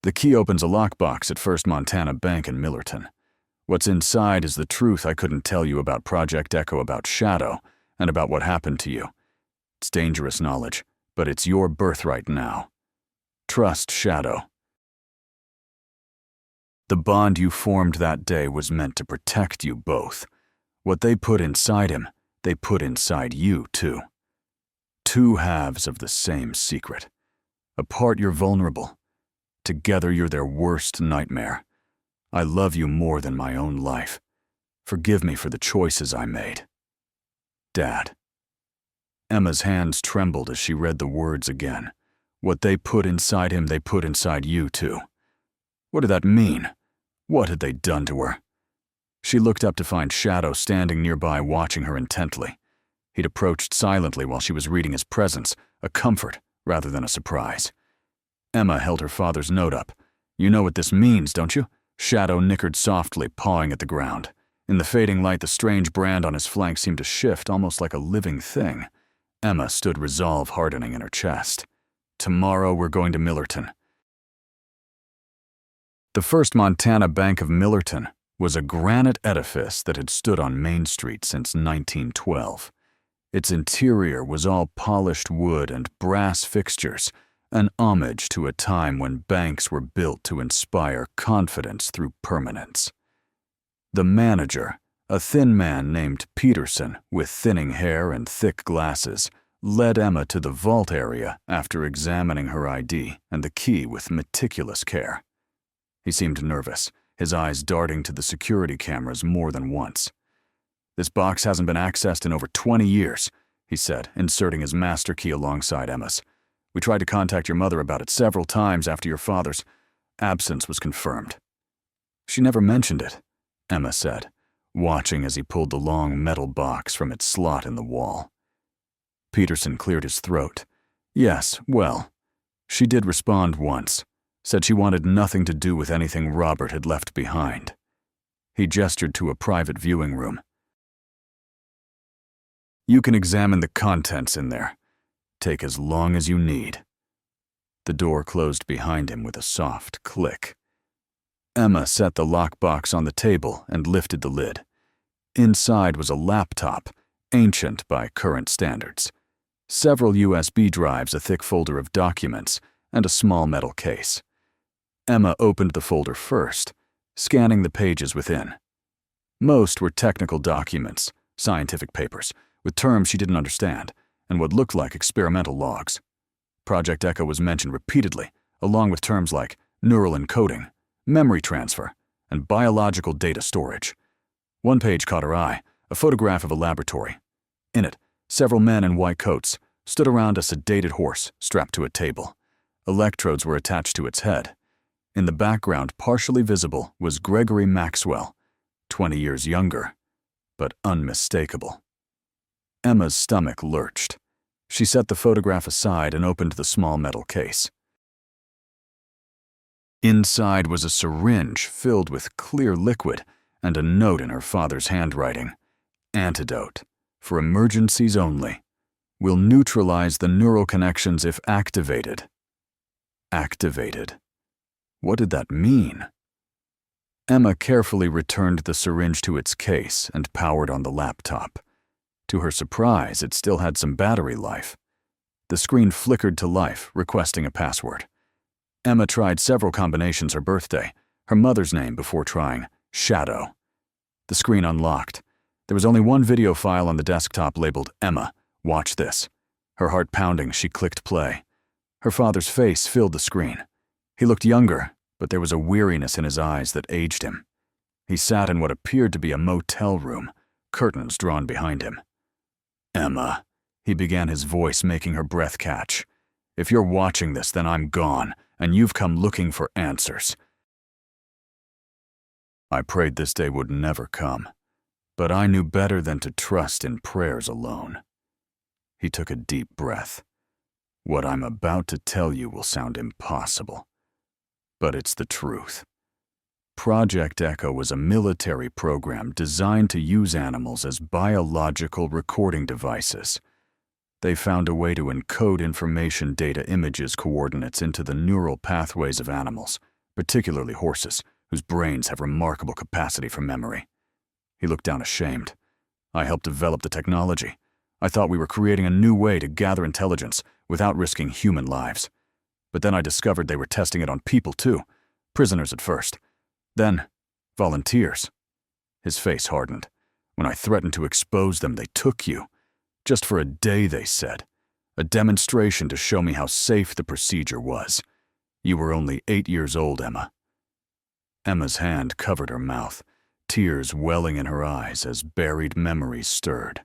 The key opens a lockbox at First Montana Bank in Millerton. What's inside is the truth I couldn't tell you about Project Echo, about Shadow, and about what happened to you. It's dangerous knowledge, but it's your birthright now. Trust Shadow. The bond you formed that day was meant to protect you both. What they put inside him, they put inside you, too. Two halves of the same secret. Apart you're vulnerable. Together you're their worst nightmare. I love you more than my own life. Forgive me for the choices I made. Dad. Emma's hands trembled as she read the words again. What they put inside him, they put inside you, too. What did that mean? What had they done to her? She looked up to find Shadow standing nearby, watching her intently. He'd approached silently while she was reading his presence, a comfort rather than a surprise. Emma held her father's note up. You know what this means, don't you? Shadow nickered softly, pawing at the ground. In the fading light, the strange brand on his flank seemed to shift, almost like a living thing. Emma stood, resolve hardening in her chest. Tomorrow we're going to Millerton. The First Montana Bank of Millerton was a granite edifice that had stood on Main Street since 1912. Its interior was all polished wood and brass fixtures, an homage to a time when banks were built to inspire confidence through permanence. The manager, a thin man named Peterson with thinning hair and thick glasses, led Emma to the vault area after examining her ID and the key with meticulous care. He seemed nervous, his eyes darting to the security cameras more than once. This box hasn't been accessed in over 20 years, he said, inserting his master key alongside Emma's. We tried to contact your mother about it several times after your father's absence was confirmed." "She never mentioned it," Emma said, watching as he pulled the long metal box from its slot in the wall. Peterson cleared his throat. "Yes, well, she did respond once, said she wanted nothing to do with anything Robert had left behind." He gestured to a private viewing room. "You can examine the contents in there. Take as long as you need." The door closed behind him with a soft click. Emma set the lockbox on the table and lifted the lid. Inside was a laptop, ancient by current standards. Several USB drives, a thick folder of documents, and a small metal case. Emma opened the folder first, scanning the pages within. Most were technical documents, scientific papers, with terms she didn't understand, and what looked like experimental logs. Project Echo was mentioned repeatedly, along with terms like neural encoding, memory transfer, and biological data storage. One page caught her eye, a photograph of a laboratory. In it, several men in white coats stood around a sedated horse strapped to a table. Electrodes were attached to its head. In the background, partially visible, was Gregory Maxwell, 20 years younger, but unmistakable. Emma's stomach lurched. She set the photograph aside and opened the small metal case. Inside was a syringe filled with clear liquid and a note in her father's handwriting. "Antidote. For emergencies only. Will neutralize the neural connections if activated." Activated. What did that mean? Emma carefully returned the syringe to its case and powered on the laptop. To her surprise, it still had some battery life. The screen flickered to life, requesting a password. Emma tried several combinations her birthday, her mother's name before trying Shadow. The screen unlocked. There was only one video file on the desktop labeled Emma, watch this. Her heart pounding, she clicked play. Her father's face filled the screen. He looked younger, but there was a weariness in his eyes that aged him. He sat in what appeared to be a motel room, curtains drawn behind him. "Emma," he began, his voice making her breath catch. "If you're watching this, then I'm gone, and you've come looking for answers. I prayed this day would never come, but I knew better than to trust in prayers alone." He took a deep breath. "What I'm about to tell you will sound impossible, but it's the truth. Project Echo was a military program designed to use animals as biological recording devices. They found a way to encode information data images coordinates into the neural pathways of animals, particularly horses, whose brains have remarkable capacity for memory." He looked down ashamed. "I helped develop the technology. I thought we were creating a new way to gather intelligence without risking human lives. But then I discovered they were testing it on people too, prisoners at first. Then, volunteers." His face hardened. "When I threatened to expose them, they took you. Just for a day, they said. A demonstration to show me how safe the procedure was. You were only 8 years old, Emma." Emma's hand covered her mouth, tears welling in her eyes as buried memories stirred.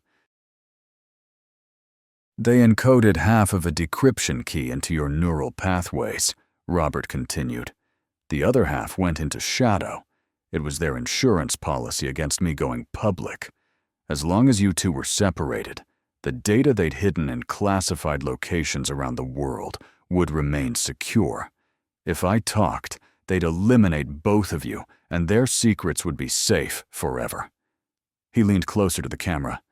"They encoded half of a decryption key into your neural pathways," Robert continued. "The other half went into Shadow. It was their insurance policy against me going public. As long as you two were separated, the data they'd hidden in classified locations around the world would remain secure. If I talked, they'd eliminate both of you, and their secrets would be safe forever." He leaned closer to the camera.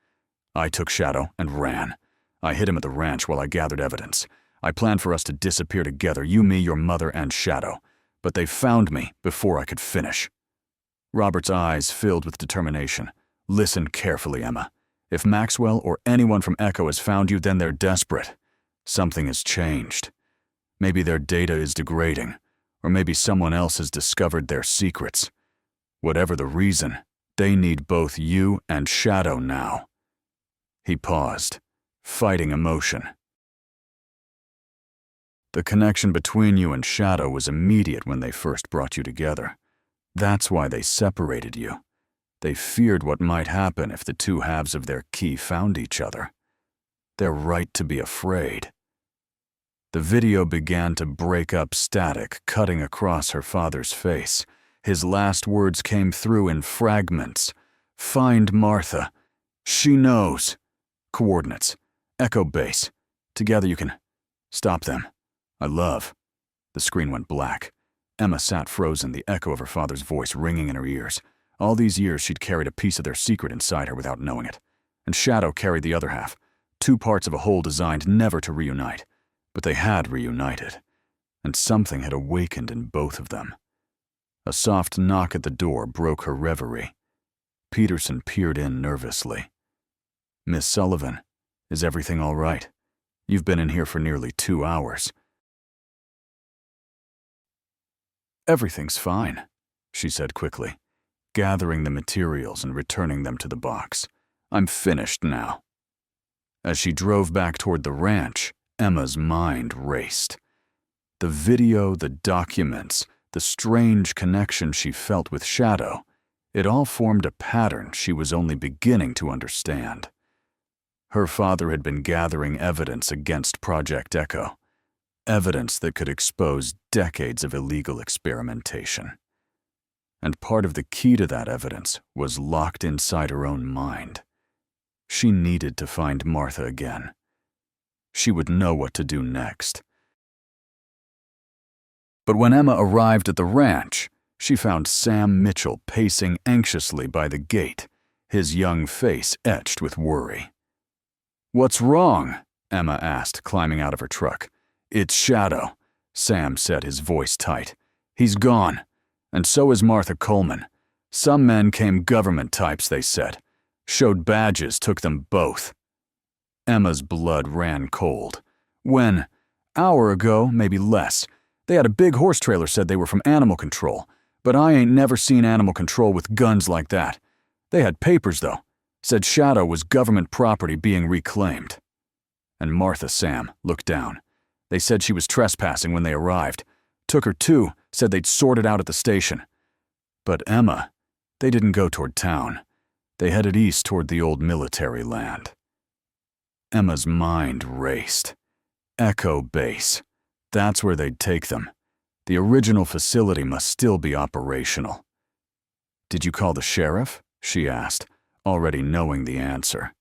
"I took Shadow and ran. I hid him at the ranch while I gathered evidence. I planned for us to disappear together, you, me, your mother, and Shadow. But they found me before I could finish." Robert's eyes filled with determination. "Listen carefully, Emma. If Maxwell or anyone from Echo has found you, then they're desperate. Something has changed. Maybe their data is degrading, or maybe someone else has discovered their secrets. Whatever the reason, they need both you and Shadow now." He paused, fighting emotion. "The connection between you and Shadow was immediate when they first brought you together. That's why they separated you. They feared what might happen if the two halves of their key found each other. They're right to be afraid." The video began to break up, static cutting across her father's face. His last words came through in fragments. "Find Martha. She knows. Coordinates. Echo base. Together you can stop them. I love." The screen went black. Emma sat frozen, the echo of her father's voice ringing in her ears. All these years she'd carried a piece of their secret inside her without knowing it. And Shadow carried the other half. Two parts of a whole designed never to reunite. But they had reunited. And something had awakened in both of them. A soft knock at the door broke her reverie. Peterson peered in nervously. "Miss Sullivan, is everything all right? You've been in here for nearly 2 hours." "Everything's fine," she said quickly, gathering the materials and returning them to the box. "I'm finished now." As she drove back toward the ranch, Emma's mind raced. The video, the documents, the strange connection she felt with Shadow, it all formed a pattern she was only beginning to understand. Her father had been gathering evidence against Project Echo, evidence that could expose decades of illegal experimentation. And part of the key to that evidence was locked inside her own mind. She needed to find Martha again. She would know what to do next. But when Emma arrived at the ranch, she found Sam Mitchell pacing anxiously by the gate, his young face etched with worry. "What's wrong?" Emma asked, climbing out of her truck. "It's Shadow," Sam said, his voice tight. "He's gone, and so is Martha Coleman. Some men came government types, they said. Showed badges, took them both." Emma's blood ran cold. "When? Hour ago, maybe less. They had a big horse trailer, said they were from animal control. But I ain't never seen animal control with guns like that. They had papers, though. Said Shadow was government property being reclaimed." And Martha, Sam, looked down. "They said she was trespassing when they arrived. Took her too, said they'd sort it out at the station. But Emma, they didn't go toward town. They headed east toward the old military land." Emma's mind raced. Echo Base. That's where they'd take them. The original facility must still be operational. "Did you call the sheriff?" she asked, already knowing the answer.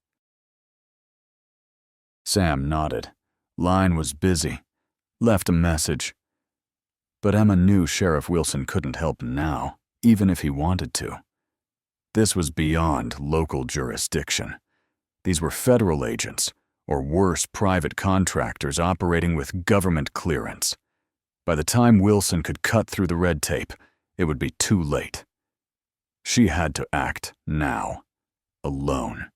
Sam nodded. Line was busy. Left a message. But Emma knew Sheriff Wilson couldn't help now, even if he wanted to. This was beyond local jurisdiction. These were federal agents, or worse, private contractors operating with government clearance. By the time Wilson could cut through the red tape, it would be too late. She had to act now, alone.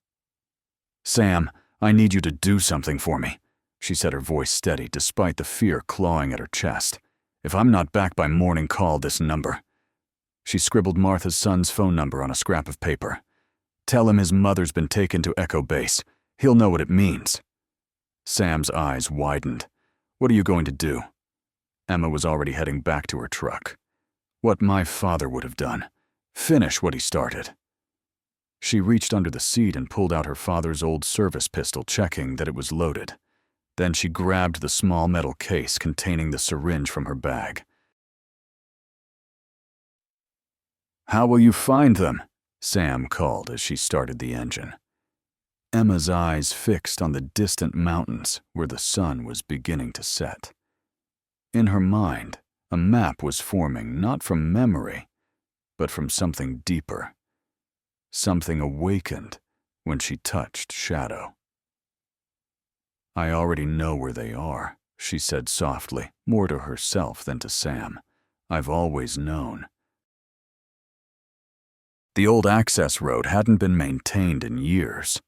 "Sam, I need you to do something for me," she said, her voice steady despite the fear clawing at her chest. "If I'm not back by morning, call this number." She scribbled Martha's son's phone number on a scrap of paper. "Tell him his mother's been taken to Echo Base. He'll know what it means." Sam's eyes widened. "What are you going to do?" Emma was already heading back to her truck. "What my father would have done. Finish what he started." She reached under the seat and pulled out her father's old service pistol, checking that it was loaded. Then she grabbed the small metal case containing the syringe from her bag. "How will you find them?" Sam called as she started the engine. Emma's eyes fixed on the distant mountains where the sun was beginning to set. In her mind, a map was forming not from memory, but from something deeper. Something awakened when she touched Shadow. "I already know where they are," she said softly, more to herself than to Sam. "I've always known." The old access road hadn't been maintained in years.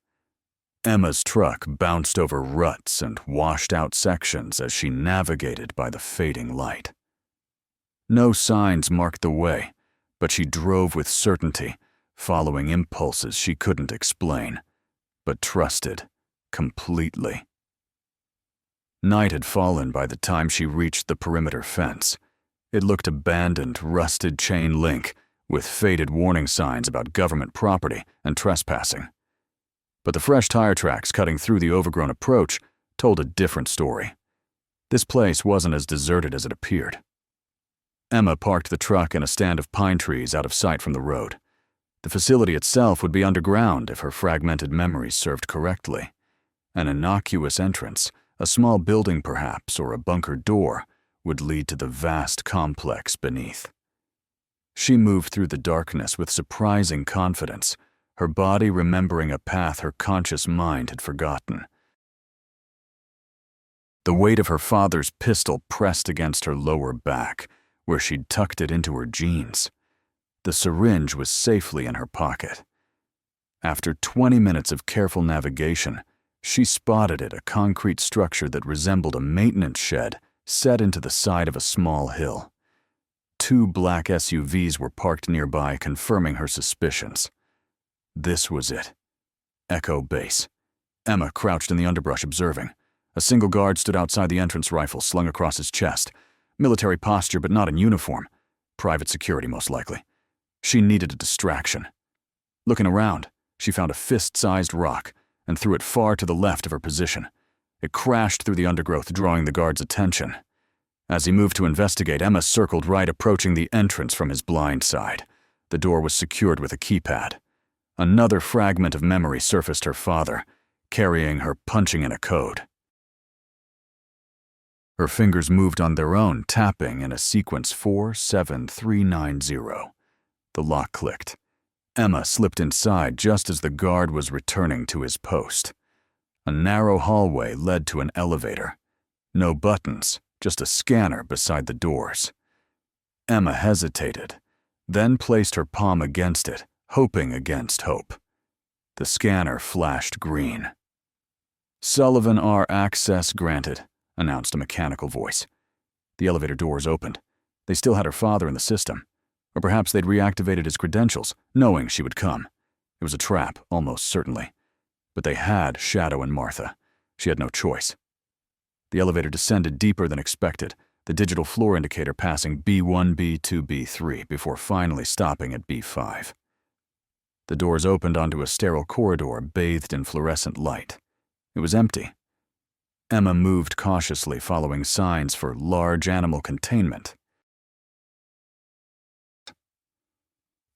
Emma's truck bounced over ruts and washed out sections as she navigated by the fading light. No signs marked the way, but she drove with certainty, following impulses she couldn't explain, but trusted completely. Night had fallen by the time she reached the perimeter fence. It looked abandoned, rusted chain link, with faded warning signs about government property and trespassing. But the fresh tire tracks cutting through the overgrown approach told a different story. This place wasn't as deserted as it appeared. Emma parked the truck in a stand of pine trees out of sight from the road. The facility itself would be underground if her fragmented memories served correctly. An innocuous entrance, a small building perhaps, or a bunker door, would lead to the vast complex beneath. She moved through the darkness with surprising confidence, her body remembering a path her conscious mind had forgotten. The weight of her father's pistol pressed against her lower back, where she'd tucked it into her jeans. The syringe was safely in her pocket. After 20 minutes of careful navigation, she spotted it, a concrete structure that resembled a maintenance shed set into the side of a small hill. 2 black SUVs were parked nearby, confirming her suspicions. This was it. Echo Base. Emma crouched in the underbrush observing. A single guard stood outside the entrance, rifle slung across his chest. Military posture, but not in uniform. Private security, most likely. She needed a distraction. Looking around, she found a fist-sized rock and threw it far to the left of her position. It crashed through the undergrowth, drawing the guard's attention. As he moved to investigate, Emma circled right, approaching the entrance from his blind side. The door was secured with a keypad. Another fragment of memory surfaced: her father, carrying her punching in a code. Her fingers moved on their own, tapping in a sequence 47390. The lock clicked. Emma slipped inside just as the guard was returning to his post. A narrow hallway led to an elevator. No buttons, just a scanner beside the doors. Emma hesitated, then placed her palm against it, hoping against hope. The scanner flashed green. "Sullivan R. access granted," announced a mechanical voice. The elevator doors opened. They still had her father in the system. Or perhaps they'd reactivated his credentials, knowing she would come. It was a trap, almost certainly. But they had Shadow and Martha. She had no choice. The elevator descended deeper than expected, the digital floor indicator passing B1, B2, B3 before finally stopping at B5. The doors opened onto a sterile corridor bathed in fluorescent light. It was empty. Emma moved cautiously, following signs for large animal containment.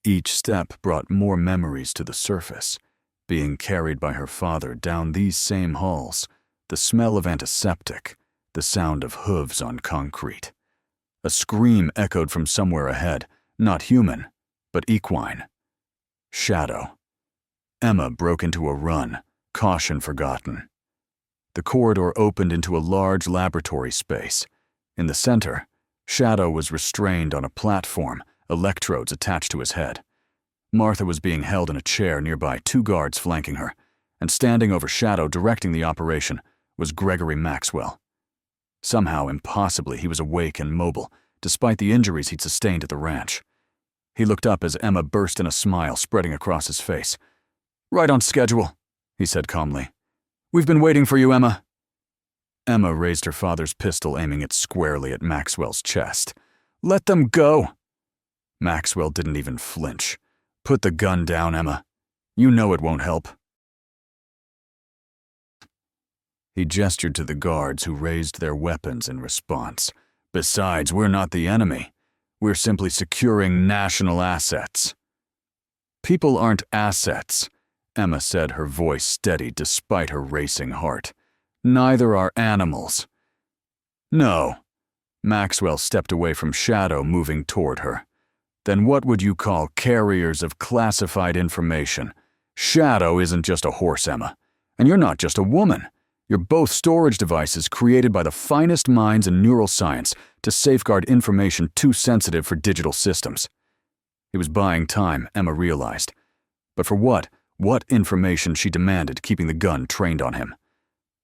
Each step brought more memories to the surface, being carried by her father down these same halls, the smell of antiseptic, the sound of hooves on concrete. A scream echoed from somewhere ahead, not human, but equine. Shadow. Emma broke into a run, caution forgotten. The corridor opened into a large laboratory space. In the center, Shadow was restrained on a platform, electrodes attached to his head. Martha was being held in a chair nearby, 2 guards flanking her, and standing over Shadow directing the operation was Gregory Maxwell. Somehow, impossibly, he was awake and mobile, despite the injuries he'd sustained at the ranch. He looked up as Emma burst in a smile spreading across his face. "Right on schedule," he said calmly. "We've been waiting for you, Emma." Emma raised her father's pistol, aiming it squarely at Maxwell's chest. "Let them go." Maxwell didn't even flinch. "Put the gun down, Emma. You know it won't help." He gestured to the guards, who raised their weapons in response. "Besides, we're not the enemy. We're simply securing national assets." "People aren't assets," Emma said, her voice steady despite her racing heart. "Neither are animals." "No." Maxwell stepped away from Shadow, moving toward her. "Then what would you call carriers of classified information? Shadow isn't just a horse, Emma. And you're not just a woman. You're both storage devices created by the finest minds in neural science to safeguard information too sensitive for digital systems." He was buying time, Emma realized. But for what? What information, she demanded, keeping the gun trained on him.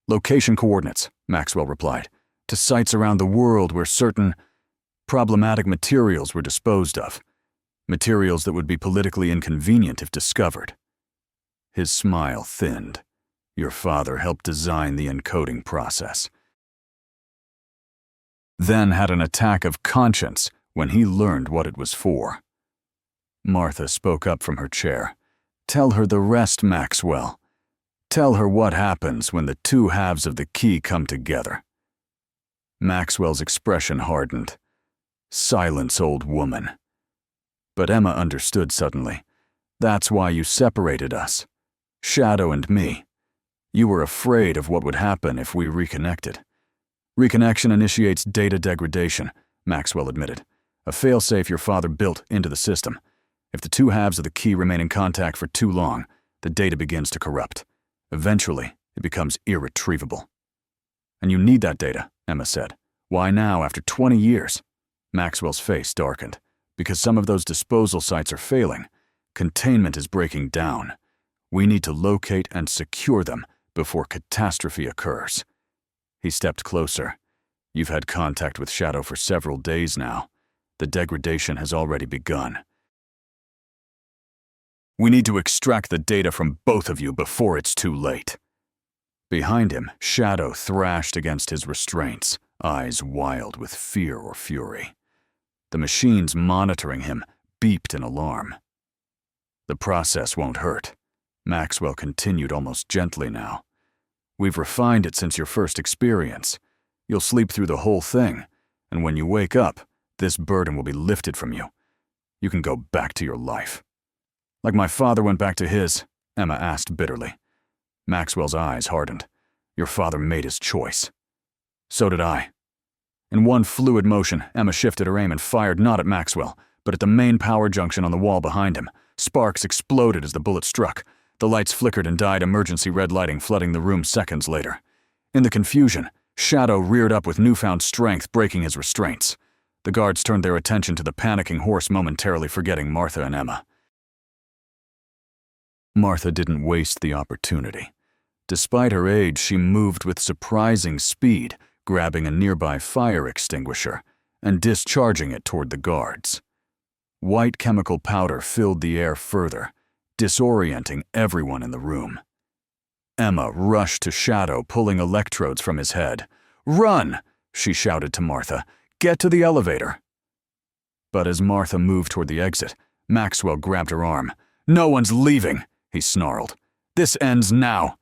"Location coordinates," Maxwell replied, "to sites around the world where certain problematic materials were disposed of. Materials that would be politically inconvenient if discovered." His smile thinned. "Your father helped design the encoding process." Then had an attack of conscience when he learned what it was for. Martha spoke up from her chair. "Tell her the rest, Maxwell. Tell her what happens when the 2 halves of the key come together." Maxwell's expression hardened. Silence, old woman. But Emma understood suddenly. That's why you separated us. Shadow and me. You were afraid of what would happen if we reconnected. Reconnection initiates data degradation, Maxwell admitted. A failsafe your father built into the system. If the two halves of the key remain in contact for too long, the data begins to corrupt. Eventually, it becomes irretrievable. And you need that data, Emma said. Why now, after 20 years? Maxwell's face darkened. Because some of those disposal sites are failing. Containment is breaking down. We need to locate and secure them before catastrophe occurs. He stepped closer. You've had contact with Shadow for several days now. The degradation has already begun. We need to extract the data from both of you before it's too late. Behind him, Shadow thrashed against his restraints, eyes wild with fear or fury. The machines monitoring him beeped in alarm. The process won't hurt. Maxwell continued almost gently now. We've refined it since your first experience. You'll sleep through the whole thing, and when you wake up, this burden will be lifted from you. You can go back to your life. Like my father went back to his, Emma asked bitterly. Maxwell's eyes hardened. Your father made his choice. So did I. In one fluid motion, Emma shifted her aim and fired not at Maxwell, but at the main power junction on the wall behind him. Sparks exploded as the bullet struck. The lights flickered and died, emergency red lighting flooding the room seconds later. In the confusion, Shadow reared up with newfound strength, breaking his restraints. The guards turned their attention to the panicking horse, momentarily forgetting Martha and Emma. Martha didn't waste the opportunity. Despite her age, she moved with surprising speed, grabbing a nearby fire extinguisher and discharging it toward the guards. White chemical powder filled the air further, disorienting everyone in the room. Emma rushed to Shadow, pulling electrodes from his head. "Run!" she shouted to Martha. "Get to the elevator!" But as Martha moved toward the exit, Maxwell grabbed her arm. "No one's leaving!" he snarled. "This ends now!"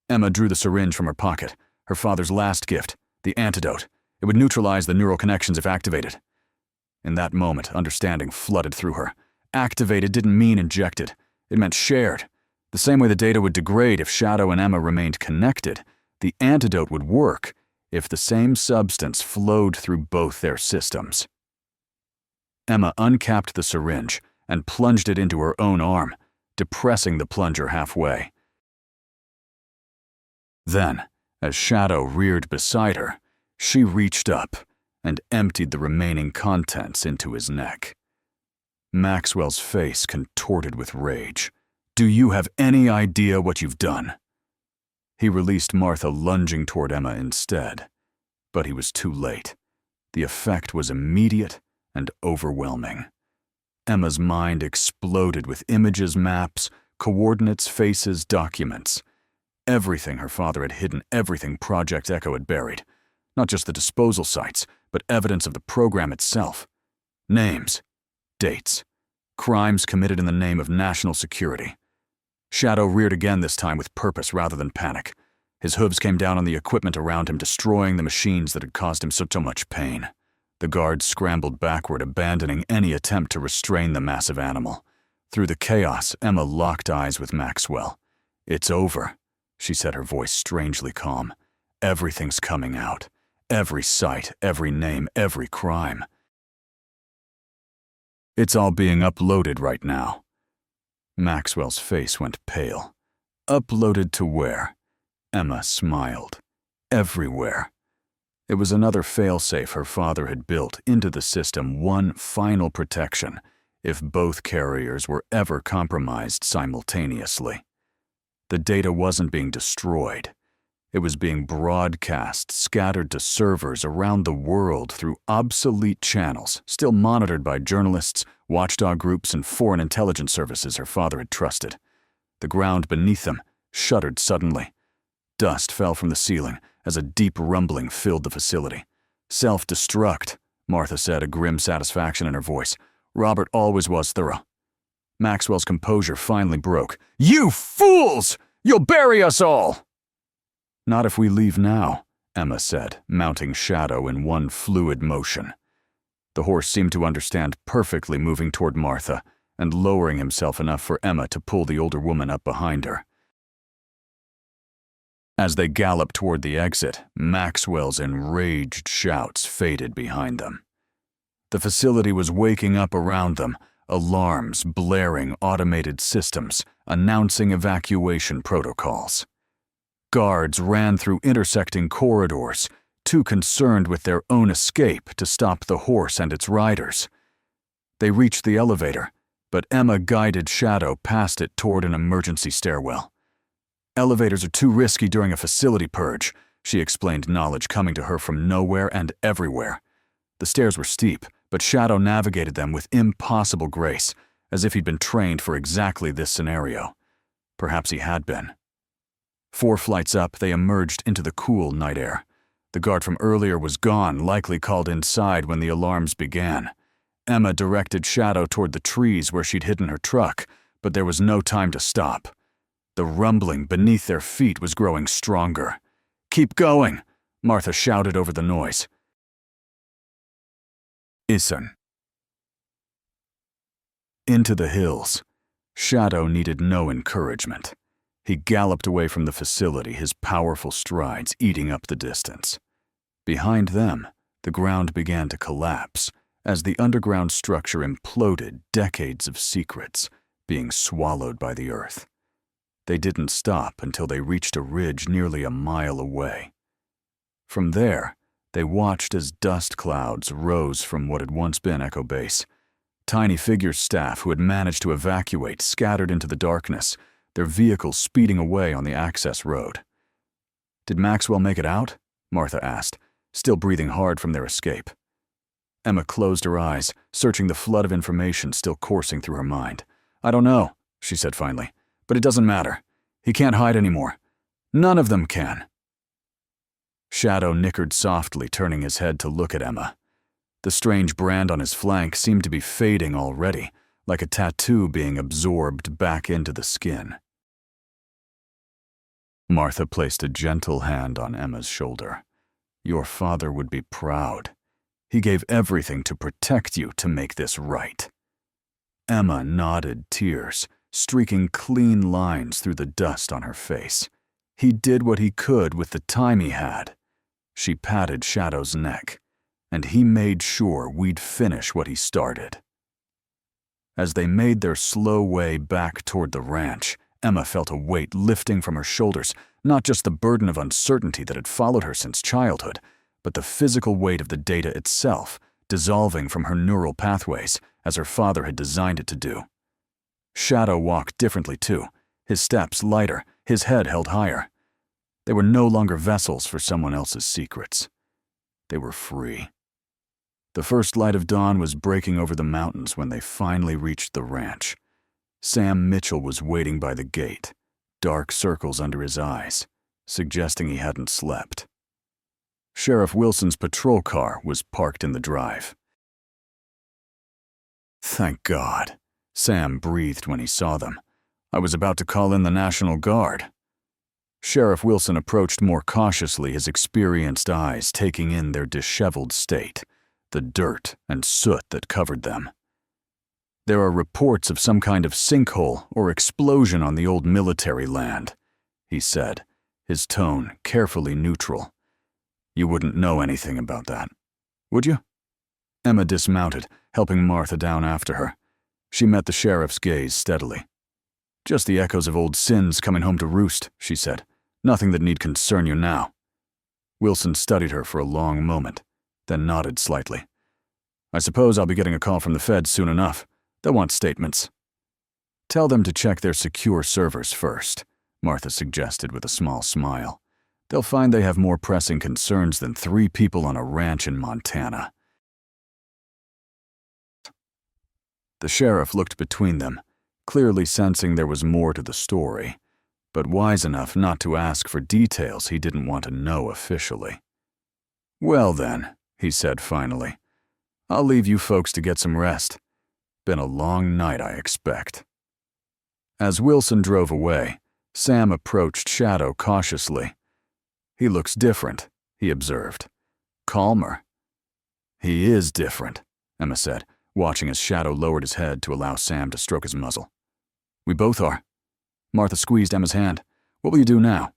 Emma drew the syringe from her pocket, her father's last gift, the antidote. It would neutralize the neural connections if activated. In that moment, understanding flooded through her. Activated didn't mean injected. It meant shared. The same way the data would degrade if Shadow and Emma remained connected, the antidote would work if the same substance flowed through both their systems. Emma uncapped the syringe and plunged it into her own arm, depressing the plunger halfway. Then, as Shadow reared beside her, she reached up and emptied the remaining contents into his neck. Maxwell's face contorted with rage. "Do you have any idea what you've done?" He released Martha, lunging toward Emma instead. But he was too late. The effect was immediate and overwhelming. Emma's mind exploded with images, maps, coordinates, faces, documents. Everything her father had hidden, everything Project Echo had buried. Not just the disposal sites, but evidence of the program itself. Names, dates, crimes committed in the name of national security. Shadow reared again, this time with purpose rather than panic. His hooves came down on the equipment around him, destroying the machines that had caused him so much pain. The guards scrambled backward, abandoning any attempt to restrain the massive animal. Through the chaos, Emma locked eyes with Maxwell. "It's over," she said, her voice strangely calm. "Everything's coming out. Every site, every name, every crime. It's all being uploaded right now." Maxwell's face went pale. "Uploaded to where?" Emma smiled. "Everywhere." It was another failsafe her father had built into the system, one final protection if both carriers were ever compromised simultaneously. The data wasn't being destroyed. It was being broadcast, scattered to servers around the world through obsolete channels, still monitored by journalists, watchdog groups, and foreign intelligence services her father had trusted. The ground beneath them shuddered suddenly. Dust fell from the ceiling as a deep rumbling filled the facility. "Self-destruct," Martha said, a grim satisfaction in her voice. "Robert always was thorough." Maxwell's composure finally broke. "You fools! You'll bury us all!" "Not if we leave now," Emma said, mounting Shadow in one fluid motion. The horse seemed to understand perfectly, moving toward Martha and lowering himself enough for Emma to pull the older woman up behind her. As they galloped toward the exit, Maxwell's enraged shouts faded behind them. The facility was waking up around them, alarms blaring, automated systems announcing evacuation protocols. Guards ran through intersecting corridors, too concerned with their own escape to stop the horse and its riders. They reached the elevator, but Emma guided Shadow past it toward an emergency stairwell. "Elevators are too risky during a facility purge," she explained, knowledge coming to her from nowhere and everywhere. The stairs were steep, but Shadow navigated them with impossible grace, as if he'd been trained for exactly this scenario. Perhaps he had been. 4 flights up, they emerged into the cool night air. The guard from earlier was gone, likely called inside when the alarms began. Emma directed Shadow toward the trees where she'd hidden her truck, but there was no time to stop. The rumbling beneath their feet was growing stronger. "Keep going," Martha shouted over the noise. Isan. Into the hills. Shadow needed no encouragement. He galloped away from the facility, his powerful strides eating up the distance. Behind them, the ground began to collapse as the underground structure imploded, decades of secrets being swallowed by the earth. They didn't stop until they reached a ridge nearly a mile away. From there, they watched as dust clouds rose from what had once been Echo Base. Tiny figures staff who had managed to evacuate scattered into the darkness, their vehicles speeding away on the access road. "Did Maxwell make it out?" Martha asked, still breathing hard from their escape. Emma closed her eyes, searching the flood of information still coursing through her mind. "I don't know," she said finally, "but it doesn't matter. He can't hide anymore. None of them can." Shadow nickered softly, turning his head to look at Emma. The strange brand on his flank seemed to be fading already, like a tattoo being absorbed back into the skin. Martha placed a gentle hand on Emma's shoulder. "Your father would be proud. He gave everything to protect you to make this right." Emma nodded, tears streaking clean lines through the dust on her face. He did what he could with the time he had. She patted Shadow's neck, and he made sure we'd finish what he started. As they made their slow way back toward the ranch, Emma felt a weight lifting from her shoulders, not just the burden of uncertainty that had followed her since childhood, but the physical weight of the data itself, dissolving from her neural pathways as her father had designed it to do. Shadow walked differently too, his steps lighter, his head held higher. They were no longer vessels for someone else's secrets. They were free. The first light of dawn was breaking over the mountains when they finally reached the ranch. Sam Mitchell was waiting by the gate, dark circles under his eyes, suggesting he hadn't slept. Sheriff Wilson's patrol car was parked in the drive. "Thank God," Sam breathed when he saw them. "I was about to call in the National Guard." Sheriff Wilson approached more cautiously, his experienced eyes taking in their disheveled state, the dirt and soot that covered them. "There are reports of some kind of sinkhole or explosion on the old military land," he said, his tone carefully neutral. "You wouldn't know anything about that, would you?" Emma dismounted, helping Martha down after her. She met the sheriff's gaze steadily. "Just the echoes of old sins coming home to roost," she said. "Nothing that need concern you now." Wilson studied her for a long moment, then nodded slightly. "I suppose I'll be getting a call from the feds soon enough. They'll want statements." "Tell them to check their secure servers first," Martha suggested with a small smile. "They'll find they have more pressing concerns than 3 people on a ranch in Montana." The sheriff looked between them, clearly sensing there was more to the story, but wise enough not to ask for details he didn't want to know officially. "Well then," he said finally, "I'll leave you folks to get some rest. Been a long night, I expect." As Wilson drove away, Sam approached Shadow cautiously. "He looks different," he observed. Calmer. He is different, Emma said, watching as Shadow lowered his head to allow Sam to stroke his muzzle. We both are. Martha squeezed Emma's hand. What will you do now?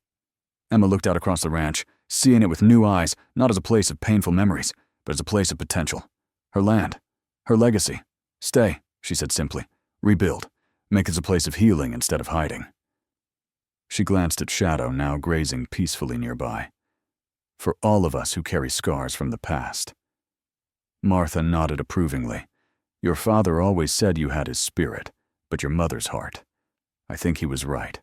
Emma looked out across the ranch, seeing it with new eyes, not as a place of painful memories, but as a place of potential. Her land. Her legacy. Stay, she said simply. Rebuild. Make this a place of healing instead of hiding. She glanced at Shadow, now grazing peacefully nearby. For all of us who carry scars from the past. Martha nodded approvingly. Your father always said you had his spirit, but your mother's heart. I think he was right.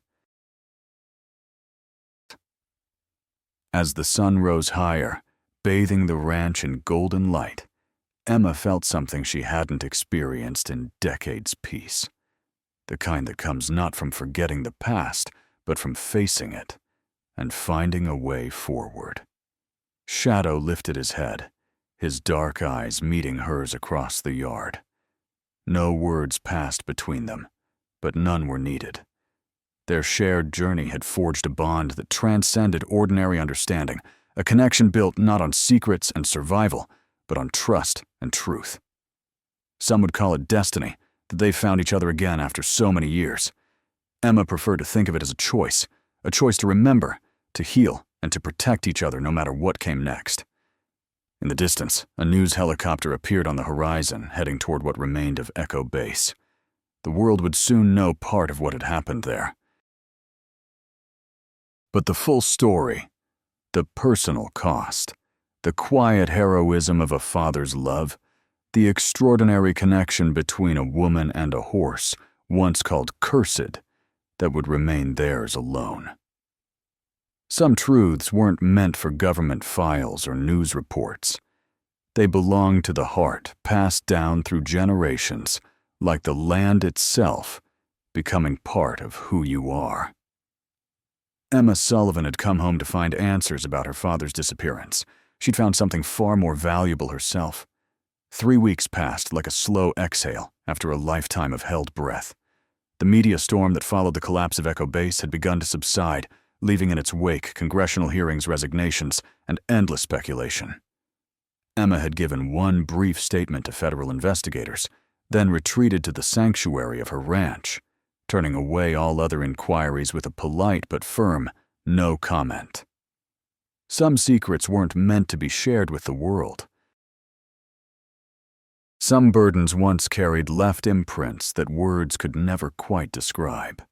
As the sun rose higher, bathing the ranch in golden light, Emma felt something she hadn't experienced in decades' peace. The kind that comes not from forgetting the past, but from facing it and finding a way forward. Shadow lifted his head, his dark eyes meeting hers across the yard. No words passed between them, but none were needed. Their shared journey had forged a bond that transcended ordinary understanding, a connection built not on secrets and survival, but on trust and truth. Some would call it destiny, that they found each other again after so many years. Emma preferred to think of it as a choice to remember, to heal, and to protect each other no matter what came next. In the distance, a news helicopter appeared on the horizon, heading toward what remained of Echo Base. The world would soon know part of what had happened there. But the full story, the personal cost, the quiet heroism of a father's love, the extraordinary connection between a woman and a horse, once called cursed, that would remain theirs alone. Some truths weren't meant for government files or news reports. They belonged to the heart, passed down through generations, like the land itself, becoming part of who you are. Emma Sullivan had come home to find answers about her father's disappearance. She'd found something far more valuable herself. 3 weeks passed like a slow exhale after a lifetime of held breath. The media storm that followed the collapse of Echo Base had begun to subside, leaving in its wake congressional hearings, resignations, and endless speculation. Emma had given one brief statement to federal investigators, then retreated to the sanctuary of her ranch, turning away all other inquiries with a polite but firm no comment. Some secrets weren't meant to be shared with the world. Some burdens once carried left imprints that words could never quite describe.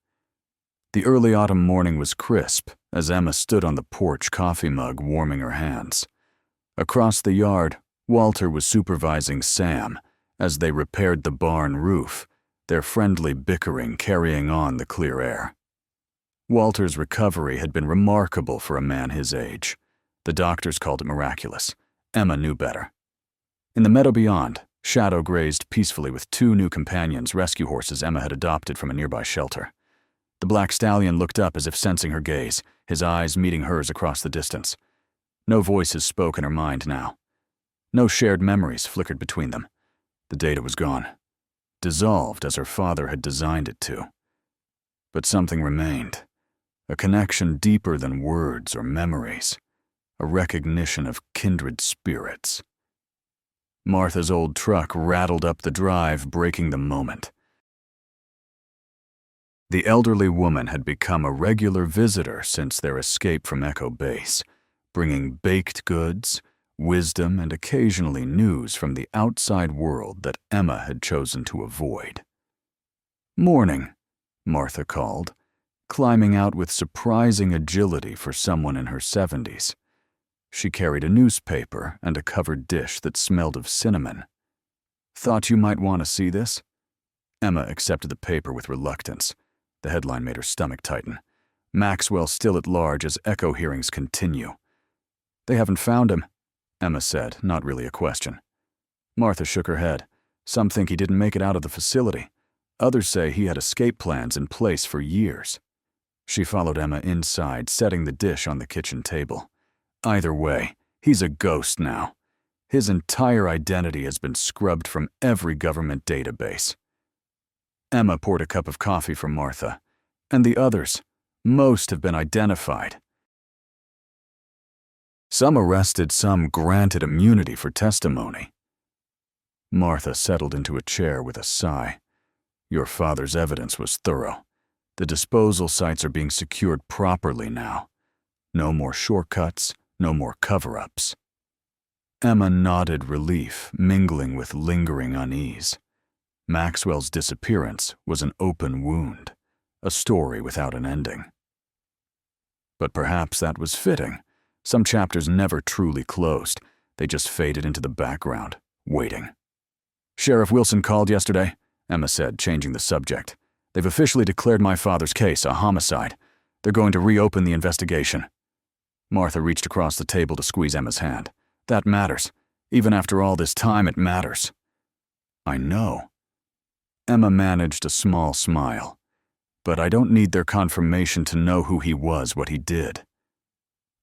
The early autumn morning was crisp as Emma stood on the porch, coffee mug warming her hands. Across the yard, Walter was supervising Sam as they repaired the barn roof, their friendly bickering carrying on the clear air. Walter's recovery had been remarkable for a man his age. The doctors called it miraculous. Emma knew better. In the meadow beyond, Shadow grazed peacefully with 2 new companions, rescue horses Emma had adopted from a nearby shelter. The black stallion looked up as if sensing her gaze, his eyes meeting hers across the distance. No voices spoke in her mind now. No shared memories flickered between them. The data was gone, dissolved as her father had designed it to. But something remained, a connection deeper than words or memories, a recognition of kindred spirits. Martha's old truck rattled up the drive, breaking the moment. The elderly woman had become a regular visitor since their escape from Echo Base, bringing baked goods, wisdom, and occasionally news from the outside world that Emma had chosen to avoid. "Morning," Martha called, climbing out with surprising agility for someone in her 70s. She carried a newspaper and a covered dish that smelled of cinnamon. "Thought you might want to see this?" Emma accepted the paper with reluctance. The headline made her stomach tighten. Maxwell still at large as Echo hearings continue. "They haven't found him," Emma said, not really a question. Martha shook her head. "Some think he didn't make it out of the facility. Others say he had escape plans in place for years." She followed Emma inside, setting the dish on the kitchen table. "Either way, he's a ghost now. His entire identity has been scrubbed from every government database." Emma poured a cup of coffee for Martha. "And the others, most have been identified." Some arrested, some granted immunity for testimony. Martha settled into a chair with a sigh. Your father's evidence was thorough. The disposal sites are being secured properly now. No more shortcuts, no more cover-ups. Emma nodded relief, mingling with lingering unease. Maxwell's disappearance was an open wound, a story without an ending. But perhaps that was fitting. Some chapters never truly closed. They just faded into the background, waiting. Sheriff Wilson called yesterday, Emma said, changing the subject. They've officially declared my father's case a homicide. They're going to reopen the investigation. Martha reached across the table to squeeze Emma's hand. That matters. Even after all this time, it matters. I know. Emma managed a small smile. But I don't need their confirmation to know who he was, what he did.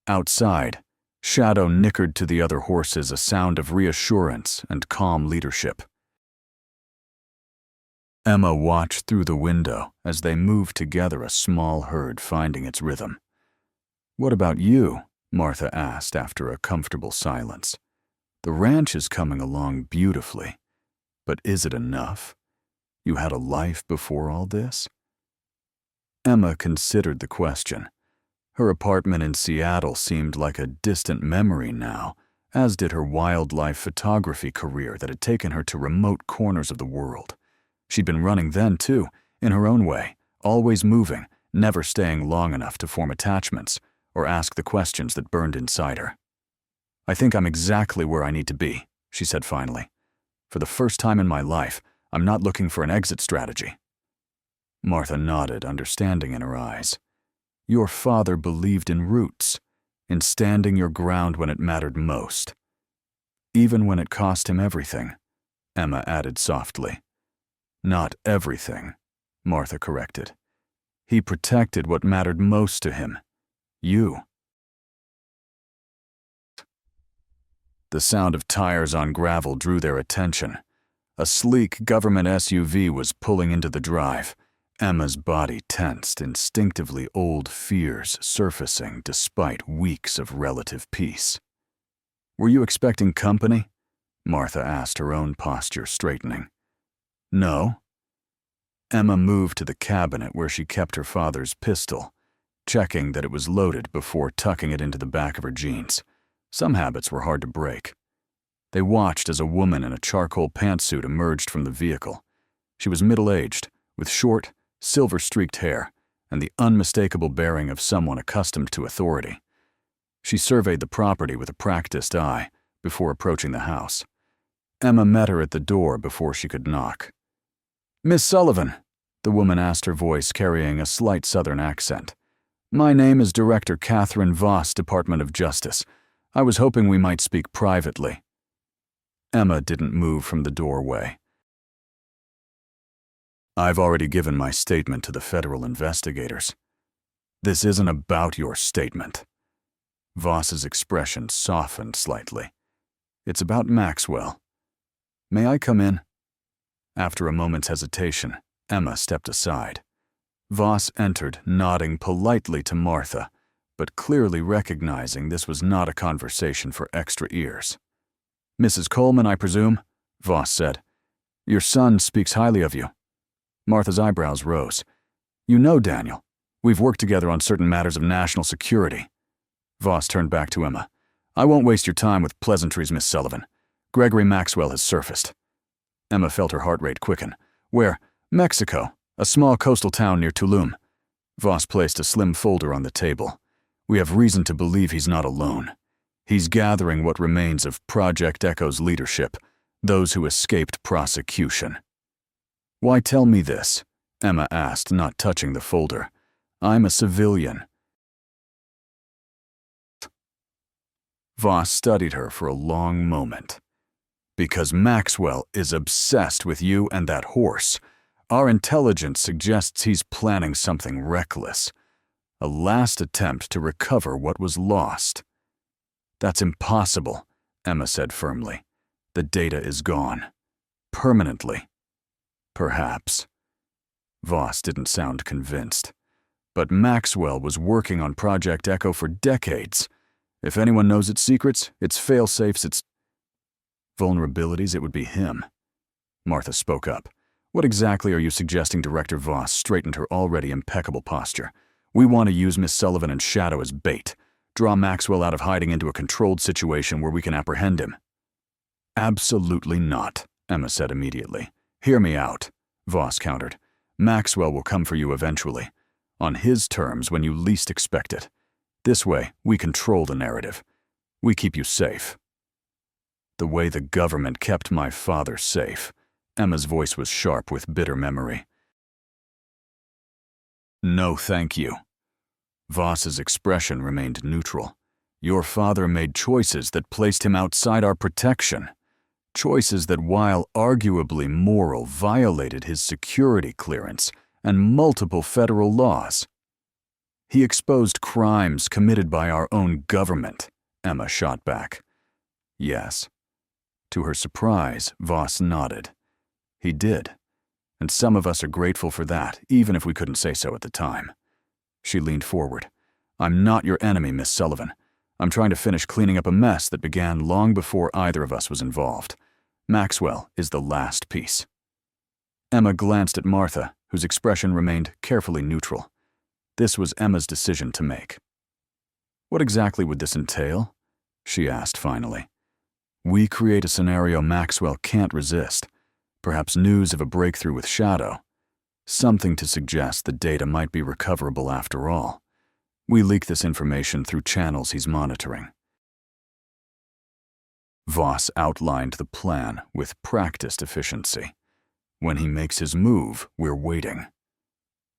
Outside, Shadow nickered to the other horses a sound of reassurance and calm leadership. Emma watched through the window as they moved together, a small herd finding its rhythm. What about you? Martha asked after a comfortable silence. The ranch is coming along beautifully, but is it enough? You had a life before all this? Emma considered the question. Her apartment in Seattle seemed like a distant memory now, as did her wildlife photography career that had taken her to remote corners of the world. She'd been running then, too, in her own way, always moving, never staying long enough to form attachments or ask the questions that burned inside her. I think I'm exactly where I need to be, she said finally. For the first time in my life, I'm not looking for an exit strategy. Martha nodded, understanding in her eyes. Your father believed in roots, in standing your ground when it mattered most. Even when it cost him everything, Emma added softly. Not everything, Martha corrected. He protected what mattered most to him. You. The sound of tires on gravel drew their attention. A sleek government SUV was pulling into the drive. Emma's body tensed, instinctively old fears surfacing despite weeks of relative peace. Were you expecting company? Martha asked, her own posture straightening. No. Emma moved to the cabinet where she kept her father's pistol, checking that it was loaded before tucking it into the back of her jeans. Some habits were hard to break. They watched as a woman in a charcoal pantsuit emerged from the vehicle. She was middle-aged, with short, silver-streaked hair and the unmistakable bearing of someone accustomed to authority. She surveyed the property with a practiced eye before approaching the house. Emma met her at the door before she could knock. Miss Sullivan, the woman asked, her voice carrying a slight southern accent. My name is Director Catherine Voss, Department of Justice. I was hoping we might speak privately. Emma didn't move from the doorway. I've already given my statement to the federal investigators. This isn't about your statement. Voss's expression softened slightly. It's about Maxwell. May I come in? After a moment's hesitation, Emma stepped aside. Voss entered, nodding politely to Martha, but clearly recognizing this was not a conversation for extra ears. Mrs. Coleman, I presume? Voss said. Your son speaks highly of you. Martha's eyebrows rose. You know, Daniel, we've worked together on certain matters of national security. Voss turned back to Emma. I won't waste your time with pleasantries, Miss Sullivan. Gregory Maxwell has surfaced. Emma felt her heart rate quicken. Where? Mexico, a small coastal town near Tulum. Voss placed a slim folder on the table. We have reason to believe he's not alone. He's gathering what remains of Project Echo's leadership, those who escaped prosecution. Why tell me this? Emma asked, not touching the folder. I'm a civilian. Voss studied her for a long moment. Because Maxwell is obsessed with you and that horse. Our intelligence suggests he's planning something reckless. A last attempt to recover what was lost. That's impossible, Emma said firmly. The data is gone. Permanently. Perhaps. Voss didn't sound convinced. But Maxwell was working on Project Echo for decades. If anyone knows its secrets, its fail-safes, its vulnerabilities, it would be him. Martha spoke up. What exactly are you suggesting? Director Voss straightened her already impeccable posture. We want to use Miss Sullivan and Shadow as bait. Draw Maxwell out of hiding into a controlled situation where we can apprehend him. Absolutely not, Emma said immediately. Hear me out, Voss countered. Maxwell will come for you eventually. On his terms when you least expect it. This way, we control the narrative. We keep you safe. The way the government kept my father safe. Emma's voice was sharp with bitter memory. No, thank you. Voss's expression remained neutral. Your father made choices that placed him outside our protection. Choices that, while arguably moral, violated his security clearance and multiple federal laws. He exposed crimes committed by our own government, Emma shot back. Yes. To her surprise, Voss nodded. He did, and some of us are grateful for that, even if we couldn't say so at the time. She leaned forward. I'm not your enemy, Miss Sullivan. I'm trying to finish cleaning up a mess that began long before either of us was involved. Maxwell is the last piece. Emma glanced at Martha, whose expression remained carefully neutral. This was Emma's decision to make. What exactly would this entail? She asked finally. We create a scenario Maxwell can't resist. Perhaps news of a breakthrough with Shadow. Something to suggest the data might be recoverable after all. We leak this information through channels he's monitoring. Voss outlined the plan with practiced efficiency. When he makes his move, we're waiting.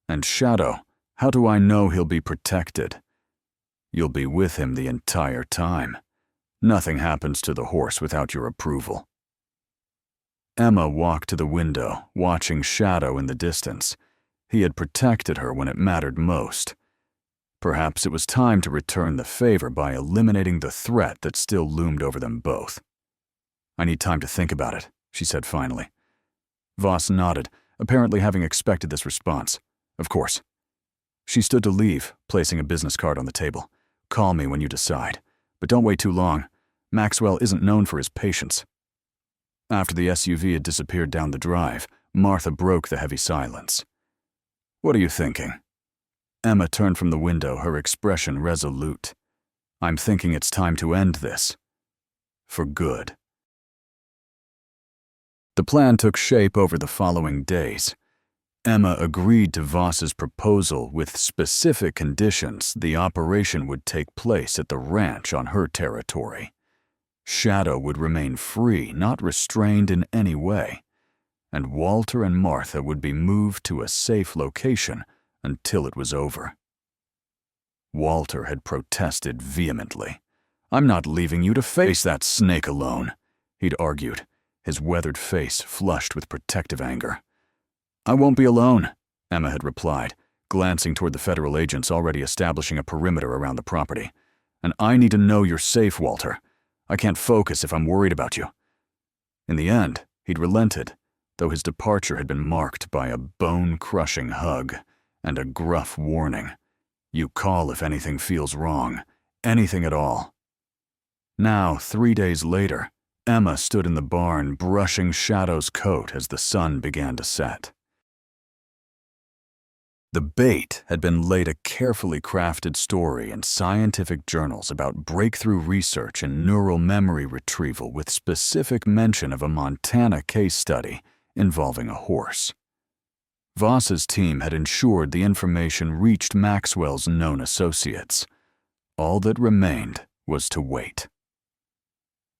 And Shadow, how do I know he'll be protected? You'll be with him the entire time. Nothing happens to the horse without your approval. Emma walked to the window, watching Shadow in the distance. He had protected her when it mattered most. Perhaps it was time to return the favor by eliminating the threat that still loomed over them both. I need time to think about it, she said finally. Voss nodded, apparently having expected this response. Of course. She stood to leave, placing a business card on the table. Call me when you decide. But don't wait too long. Maxwell isn't known for his patience. After the SUV had disappeared down the drive, Martha broke the heavy silence. What are you thinking? Emma turned from the window, her expression resolute. I'm thinking it's time to end this. For good. The plan took shape over the following days. Emma agreed to Voss's proposal with specific conditions the operation would take place at the ranch on her territory. Shadow would remain free, not restrained in any way, and Walter and Martha would be moved to a safe location until it was over. Walter had protested vehemently. I'm not leaving you to face that snake alone, he'd argued, his weathered face flushed with protective anger. I won't be alone, Emma had replied, glancing toward the federal agents already establishing a perimeter around the property. And I need to know you're safe, Walter. I can't focus if I'm worried about you. In the end, he'd relented, though his departure had been marked by a bone-crushing hug and a gruff warning. You call if anything feels wrong, anything at all. Now, 3 days later, Emma stood in the barn brushing Shadow's coat as the sun began to set. The bait had been laid a carefully crafted story in scientific journals about breakthrough research in neural memory retrieval with specific mention of a Montana case study involving a horse. Voss's team had ensured the information reached Maxwell's known associates. All that remained was to wait.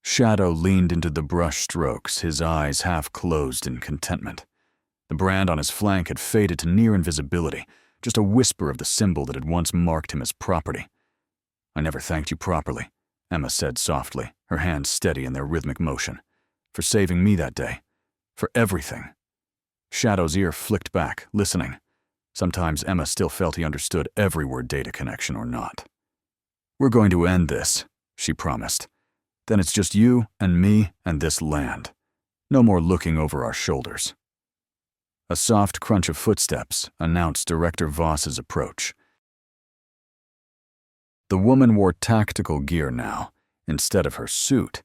Shadow leaned into the brush strokes, his eyes half closed in contentment. The brand on his flank had faded to near invisibility, just a whisper of the symbol that had once marked him as property. I never thanked you properly, Emma said softly, her hands steady in their rhythmic motion. For saving me that day. For everything. Shadow's ear flicked back, listening. Sometimes Emma still felt he understood every word, data connection or not. We're going to end this, she promised. Then it's just you and me and this land. No more looking over our shoulders. A soft crunch of footsteps announced Director Voss's approach. The woman wore tactical gear now, instead of her suit,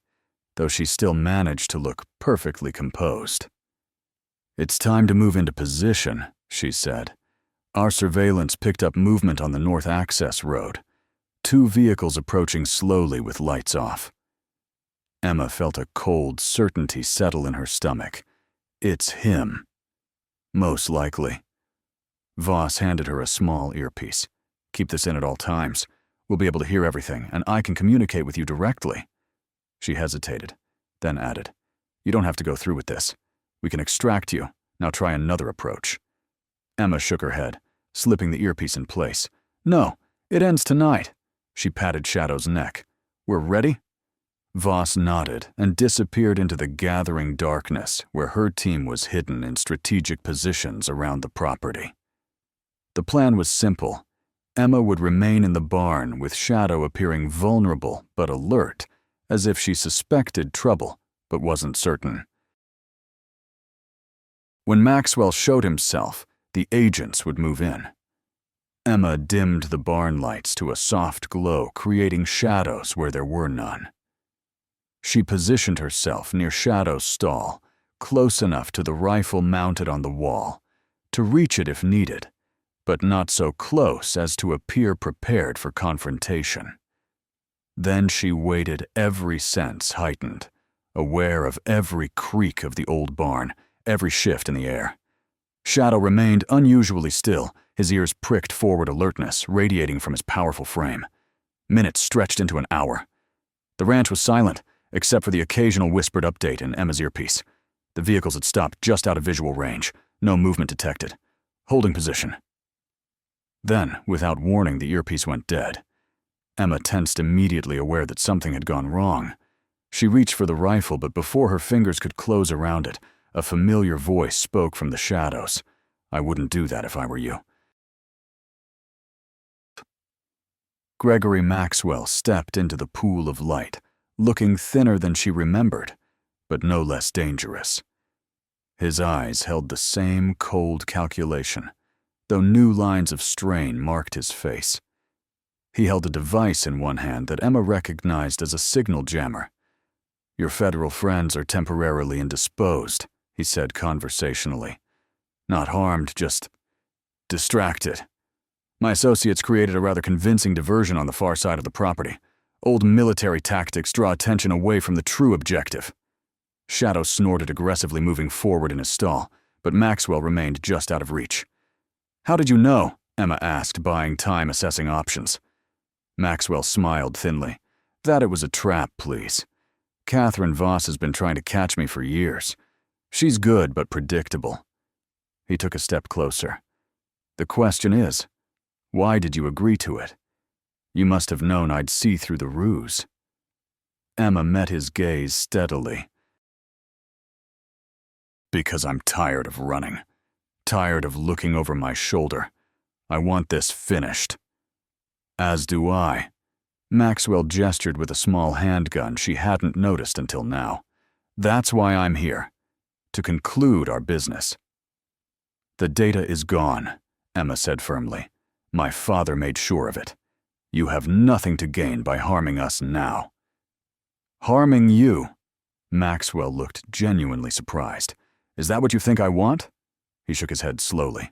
though she still managed to look perfectly composed. "It's time to move into position," she said. "Our surveillance picked up movement on the north access road. 2 vehicles approaching slowly with lights off." Emma felt a cold certainty settle in her stomach. It's him. Most likely. Voss handed her a small earpiece. "Keep this in at all times. We'll be able to hear everything, and I can communicate with you directly." She hesitated, then added, "You don't have to go through with this. We can extract you. Now try another approach." Emma shook her head, slipping the earpiece in place. "No, it ends tonight." She patted Shadow's neck. "We're ready?" Voss nodded and disappeared into the gathering darkness where her team was hidden in strategic positions around the property. The plan was simple. Emma would remain in the barn with Shadow appearing vulnerable but alert, as if she suspected trouble but wasn't certain. When Maxwell showed himself, the agents would move in. Emma dimmed the barn lights to a soft glow, creating shadows where there were none. She positioned herself near Shadow's stall, close enough to the rifle mounted on the wall, to reach it if needed, but not so close as to appear prepared for confrontation. Then she waited, every sense heightened, aware of every creak of the old barn, every shift in the air. Shadow remained unusually still, his ears pricked forward alertness radiating from his powerful frame. Minutes stretched into an hour. The ranch was silent, except for the occasional whispered update in Emma's earpiece. The vehicles had stopped just out of visual range, no movement detected. Holding position. Then, without warning, the earpiece went dead. Emma tensed, immediately aware that something had gone wrong. She reached for the rifle, but before her fingers could close around it, a familiar voice spoke from the shadows. "I wouldn't do that if I were you." Gregory Maxwell stepped into the pool of light, looking thinner than she remembered, but no less dangerous. His eyes held the same cold calculation, though new lines of strain marked his face. He held a device in one hand that Emma recognized as a signal jammer. "Your federal friends are temporarily indisposed," he said conversationally. "Not harmed, just distracted. My associates created a rather convincing diversion on the far side of the property. Old military tactics draw attention away from the true objective." Shadow snorted, aggressively moving forward in his stall, but Maxwell remained just out of reach. "How did you know?" Emma asked, buying time assessing options. Maxwell smiled thinly. "That it was a trap, please. Catherine Voss has been trying to catch me for years. She's good but predictable." He took a step closer. "The question is, why did you agree to it? You must have known I'd see through the ruse." Emma met his gaze steadily. "Because I'm tired of running. Tired of looking over my shoulder. I want this finished." "As do I." Maxwell gestured with a small handgun she hadn't noticed until now. "That's why I'm here. To conclude our business." "The data is gone," Emma said firmly. "My father made sure of it. You have nothing to gain by harming us now." "Harming you?" Maxwell looked genuinely surprised. "Is that what you think I want?" He shook his head slowly.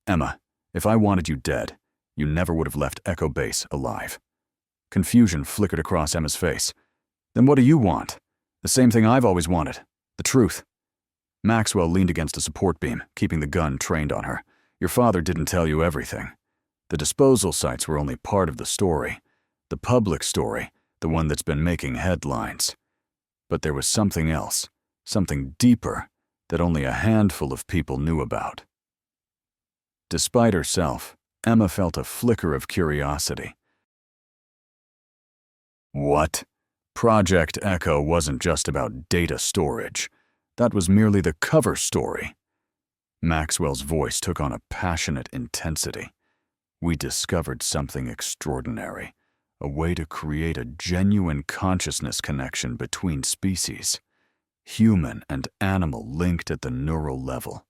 "Emma, if I wanted you dead, you never would have left Echo Base alive." Confusion flickered across Emma's face. "Then what do you want?" "The same thing I've always wanted. The truth." Maxwell leaned against a support beam, keeping the gun trained on her. "Your father didn't tell you everything. The disposal sites were only part of the story. The public story, the one that's been making headlines. But there was something else, something deeper, that only a handful of people knew about." Despite herself, Emma felt a flicker of curiosity. "What?" Project Echo wasn't just about data storage. That was merely the cover story. Maxwell's voice took on a passionate intensity. "We discovered something extraordinary, a way to create a genuine consciousness connection between species, human and animal linked at the neural level."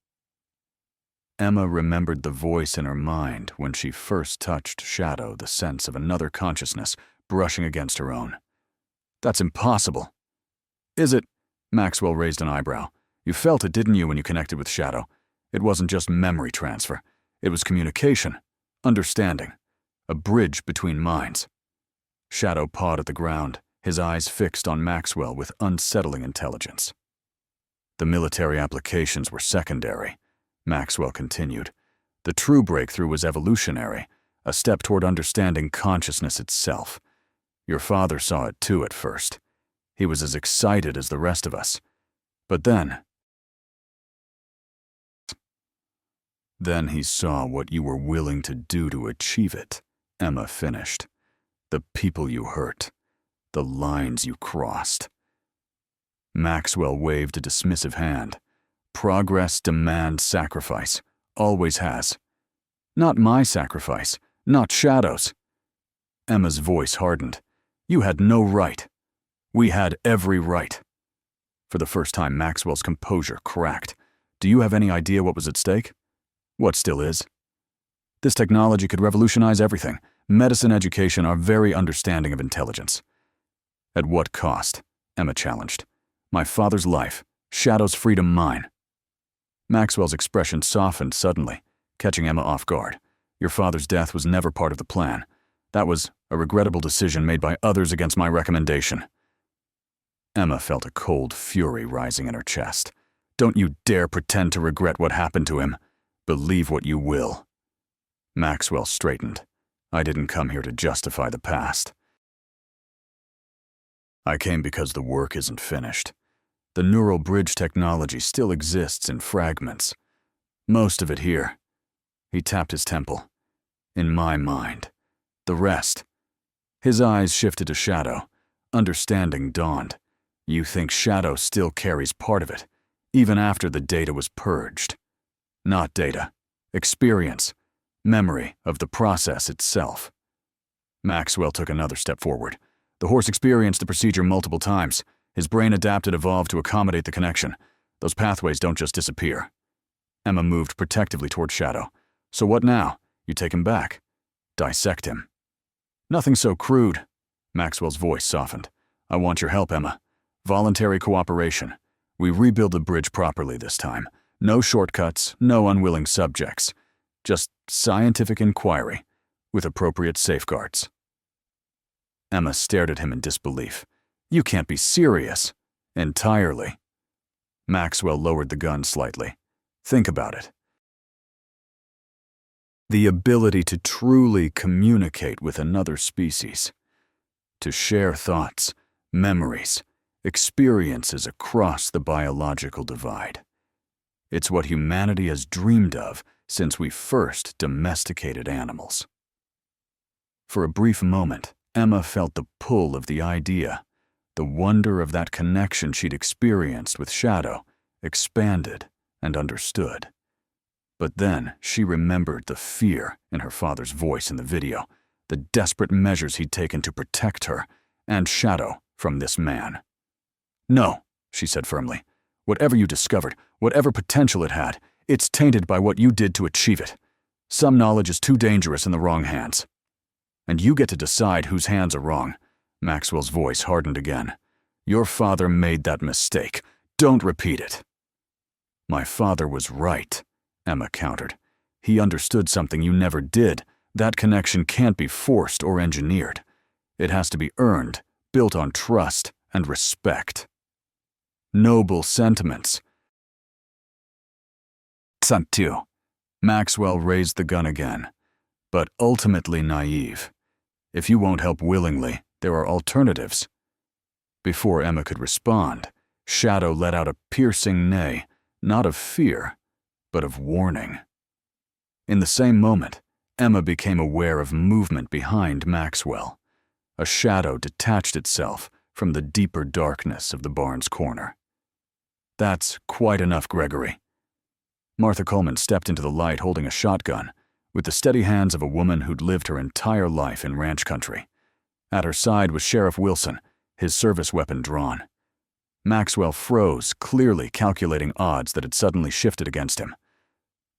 Emma remembered the voice in her mind when she first touched Shadow, the sense of another consciousness brushing against her own. That's impossible. Is it? Maxwell raised an eyebrow. You felt it, didn't you, when you connected with Shadow? It wasn't just memory transfer. It was communication, understanding, a bridge between minds. Shadow pawed at the ground, his eyes fixed on Maxwell with unsettling intelligence. The military applications were secondary, Maxwell continued. The true breakthrough was evolutionary, a step toward understanding consciousness itself. Your father saw it too at first. He was as excited as the rest of us. But then he saw what you were willing to do to achieve it, Emma finished. The people you hurt, the lines you crossed. Maxwell waved a dismissive hand. Progress demands sacrifice, always has. Not my sacrifice, not Shadow's. Emma's voice hardened. You had no right. We had every right. For the first time, Maxwell's composure cracked. Do you have any idea what was at stake? What still is? This technology could revolutionize everything. Medicine, education, our very understanding of intelligence. At what cost? Emma challenged. My father's life, Shadow's freedom mine. Maxwell's expression softened suddenly, catching Emma off guard. Your father's death was never part of the plan. That was a regrettable decision made by others against my recommendation. Emma felt a cold fury rising in her chest. Don't you dare pretend to regret what happened to him. Believe what you will. Maxwell straightened. I didn't come here to justify the past. I came because the work isn't finished. The neural bridge technology still exists in fragments. Most of it here. He tapped his temple. In my mind. The rest. His eyes shifted to Shadow. Understanding dawned. You think Shadow still carries part of it, even after the data was purged. Not data. Experience. Memory of the process itself. Maxwell took another step forward. The horse experienced the procedure multiple times. His brain adapted, evolved to accommodate the connection. Those pathways don't just disappear. Emma moved protectively toward Shadow. So what now? You take him back. Dissect him. Nothing so crude. Maxwell's voice softened. I want your help, Emma. Voluntary cooperation. We rebuild the bridge properly this time. No shortcuts, no unwilling subjects. Just scientific inquiry, with appropriate safeguards. Emma stared at him in disbelief. You can't be serious. Entirely. Maxwell lowered the gun slightly. Think about it. The ability to truly communicate with another species. To share thoughts, memories, experiences across the biological divide. It's what humanity has dreamed of since we first domesticated animals. For a brief moment, Emma felt the pull of the idea. The wonder of that connection she'd experienced with Shadow expanded and understood. But then she remembered the fear in her father's voice in the video, the desperate measures he'd taken to protect her and Shadow from this man. No, she said firmly. Whatever you discovered, whatever potential it had, it's tainted by what you did to achieve it. Some knowledge is too dangerous in the wrong hands. And you get to decide whose hands are wrong. Maxwell's voice hardened again. Your father made that mistake. Don't repeat it. My father was right, Emma countered. He understood something you never did. That connection can't be forced or engineered. It has to be earned, built on trust and respect. Noble sentiments. Santu. Maxwell raised the gun again, but ultimately naive. If you won't help willingly, there are alternatives. Before Emma could respond, Shadow let out a piercing neigh, not of fear, but of warning. In the same moment, Emma became aware of movement behind Maxwell. A shadow detached itself from the deeper darkness of the barn's corner. That's quite enough, Gregory. Martha Coleman stepped into the light holding a shotgun, with the steady hands of a woman who'd lived her entire life in ranch country. At her side was Sheriff Wilson, his service weapon drawn. Maxwell froze, clearly calculating odds that had suddenly shifted against him.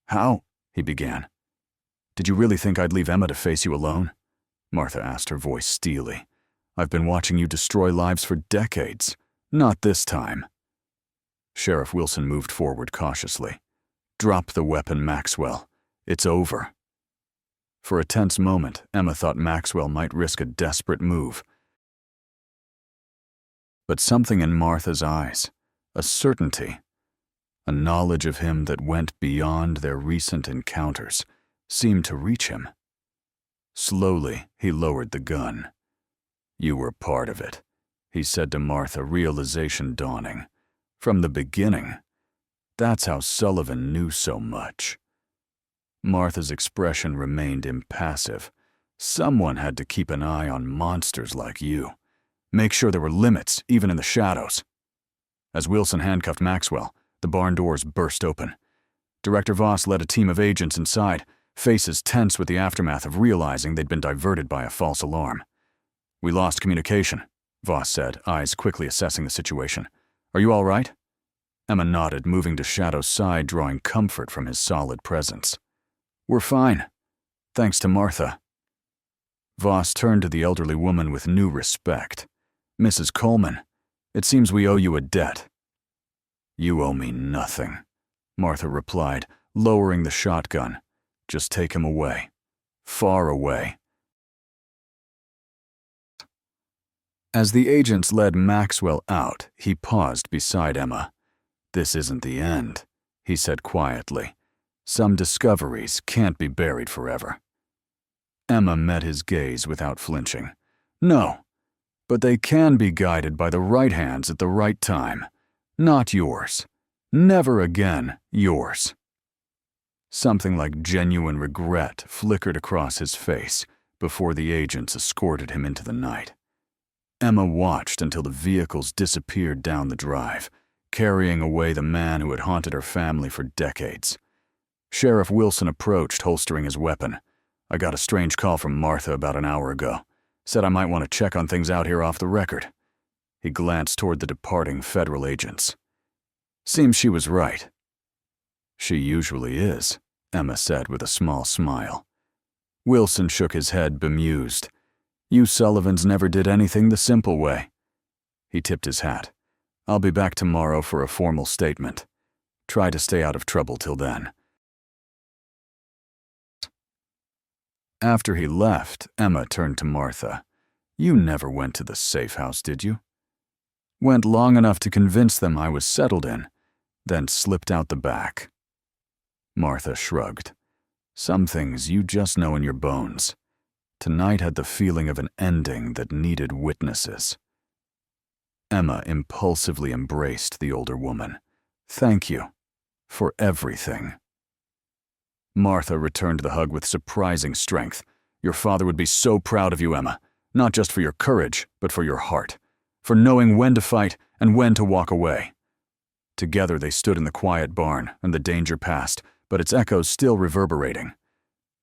How? He began. Did you really think I'd leave Emma to face you alone? Martha asked, her voice steely. I've been watching you destroy lives for decades. Not this time. Sheriff Wilson moved forward cautiously. Drop the weapon, Maxwell. It's over. For a tense moment, Emma thought Maxwell might risk a desperate move. But something in Martha's eyes, a certainty, a knowledge of him that went beyond their recent encounters, seemed to reach him. Slowly, he lowered the gun. You were part of it, he said to Martha, realization dawning. From the beginning. That's how Sullivan knew so much. Martha's expression remained impassive. Someone had to keep an eye on monsters like you. Make sure there were limits, even in the shadows. As Wilson handcuffed Maxwell, the barn doors burst open. Director Voss led a team of agents inside, faces tense with the aftermath of realizing they'd been diverted by a false alarm. We lost communication, Voss said, eyes quickly assessing the situation. Are you all right? Emma nodded, moving to Shadow's side, drawing comfort from his solid presence. We're fine. Thanks to Martha. Voss turned to the elderly woman with new respect. Mrs. Coleman, it seems we owe you a debt. You owe me nothing, Martha replied, lowering the shotgun. Just take him away. Far away. As the agents led Maxwell out, he paused beside Emma. This isn't the end, he said quietly. Some discoveries can't be buried forever. Emma met his gaze without flinching. No, but they can be guided by the right hands at the right time. Not yours. Never again yours. Something like genuine regret flickered across his face before the agents escorted him into the night. Emma watched until the vehicles disappeared down the drive, carrying away the man who had haunted her family for decades. Sheriff Wilson approached, holstering his weapon. I got a strange call from Martha about an hour ago. Said I might want to check on things out here off the record. He glanced toward the departing federal agents. Seems she was right. She usually is, Emma said with a small smile. Wilson shook his head, bemused. You Sullivans never did anything the simple way. He tipped his hat. I'll be back tomorrow for a formal statement. Try to stay out of trouble till then. After he left, Emma turned to Martha. You never went to the safe house, did you? Went long enough to convince them I was settled in, then slipped out the back. Martha shrugged. Some things you just know in your bones. Tonight had the feeling of an ending that needed witnesses. Emma impulsively embraced the older woman. Thank you. For everything. Martha returned the hug with surprising strength. Your father would be so proud of you, Emma. Not just for your courage, but for your heart. For knowing when to fight and when to walk away. Together they stood in the quiet barn, and the danger passed, but its echoes still reverberating.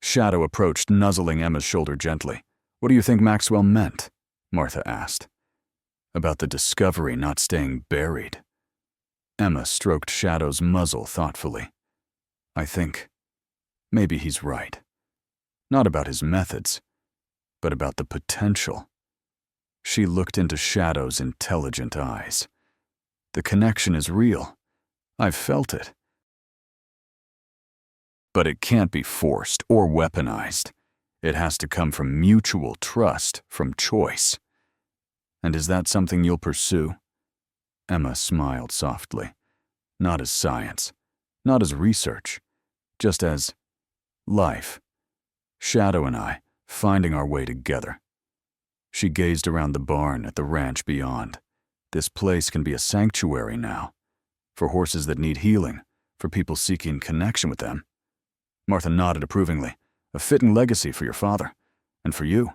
Shadow approached, nuzzling Emma's shoulder gently. What do you think Maxwell meant? Martha asked. About the discovery not staying buried. Emma stroked Shadow's muzzle thoughtfully. I think maybe he's right. Not about his methods, but about the potential. She looked into Shadow's intelligent eyes. The connection is real. I've felt it. But it can't be forced or weaponized. It has to come from mutual trust, from choice. And is that something you'll pursue? Emma smiled softly. Not as science, not as research, just as life. Shadow and I, finding our way together. She gazed around the barn at the ranch beyond. This place can be a sanctuary now. For horses that need healing, for people seeking connection with them. Martha nodded approvingly. A fitting legacy for your father, and for you.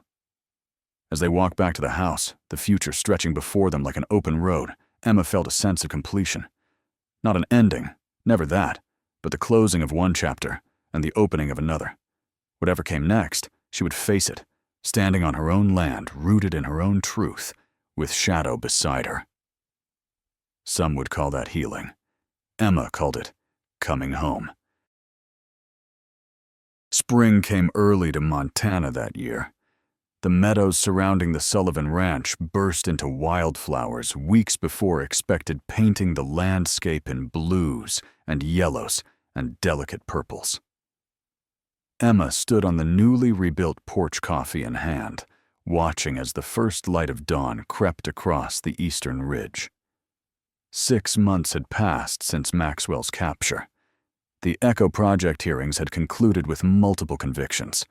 As they walked back to the house, the future stretching before them like an open road, Emma felt a sense of completion. Not an ending, never that, but the closing of one chapter and the opening of another. Whatever came next, she would face it, standing on her own land, rooted in her own truth, with Shadow beside her. Some would call that healing. Emma called it coming home. Spring came early to Montana that year. The meadows surrounding the Sullivan Ranch burst into wildflowers weeks before expected, painting the landscape in blues and yellows and delicate purples. Emma stood on the newly rebuilt porch, coffee in hand, watching as the first light of dawn crept across the eastern ridge. 6 months had passed since Maxwell's capture. The Echo Project hearings had concluded with multiple convictions.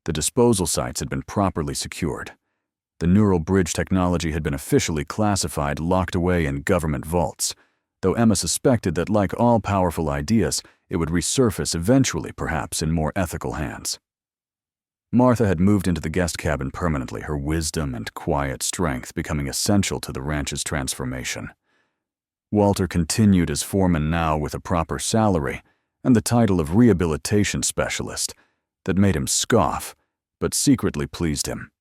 The disposal sites had been properly secured. The neural bridge technology had been officially classified, locked away in government vaults, though Emma suspected that, like all powerful ideas, it would resurface eventually, perhaps in more ethical hands. Martha had moved into the guest cabin permanently, her wisdom and quiet strength becoming essential to the ranch's transformation. Walter continued as foreman now, with a proper salary and the title of rehabilitation specialist that made him scoff, but secretly pleased him.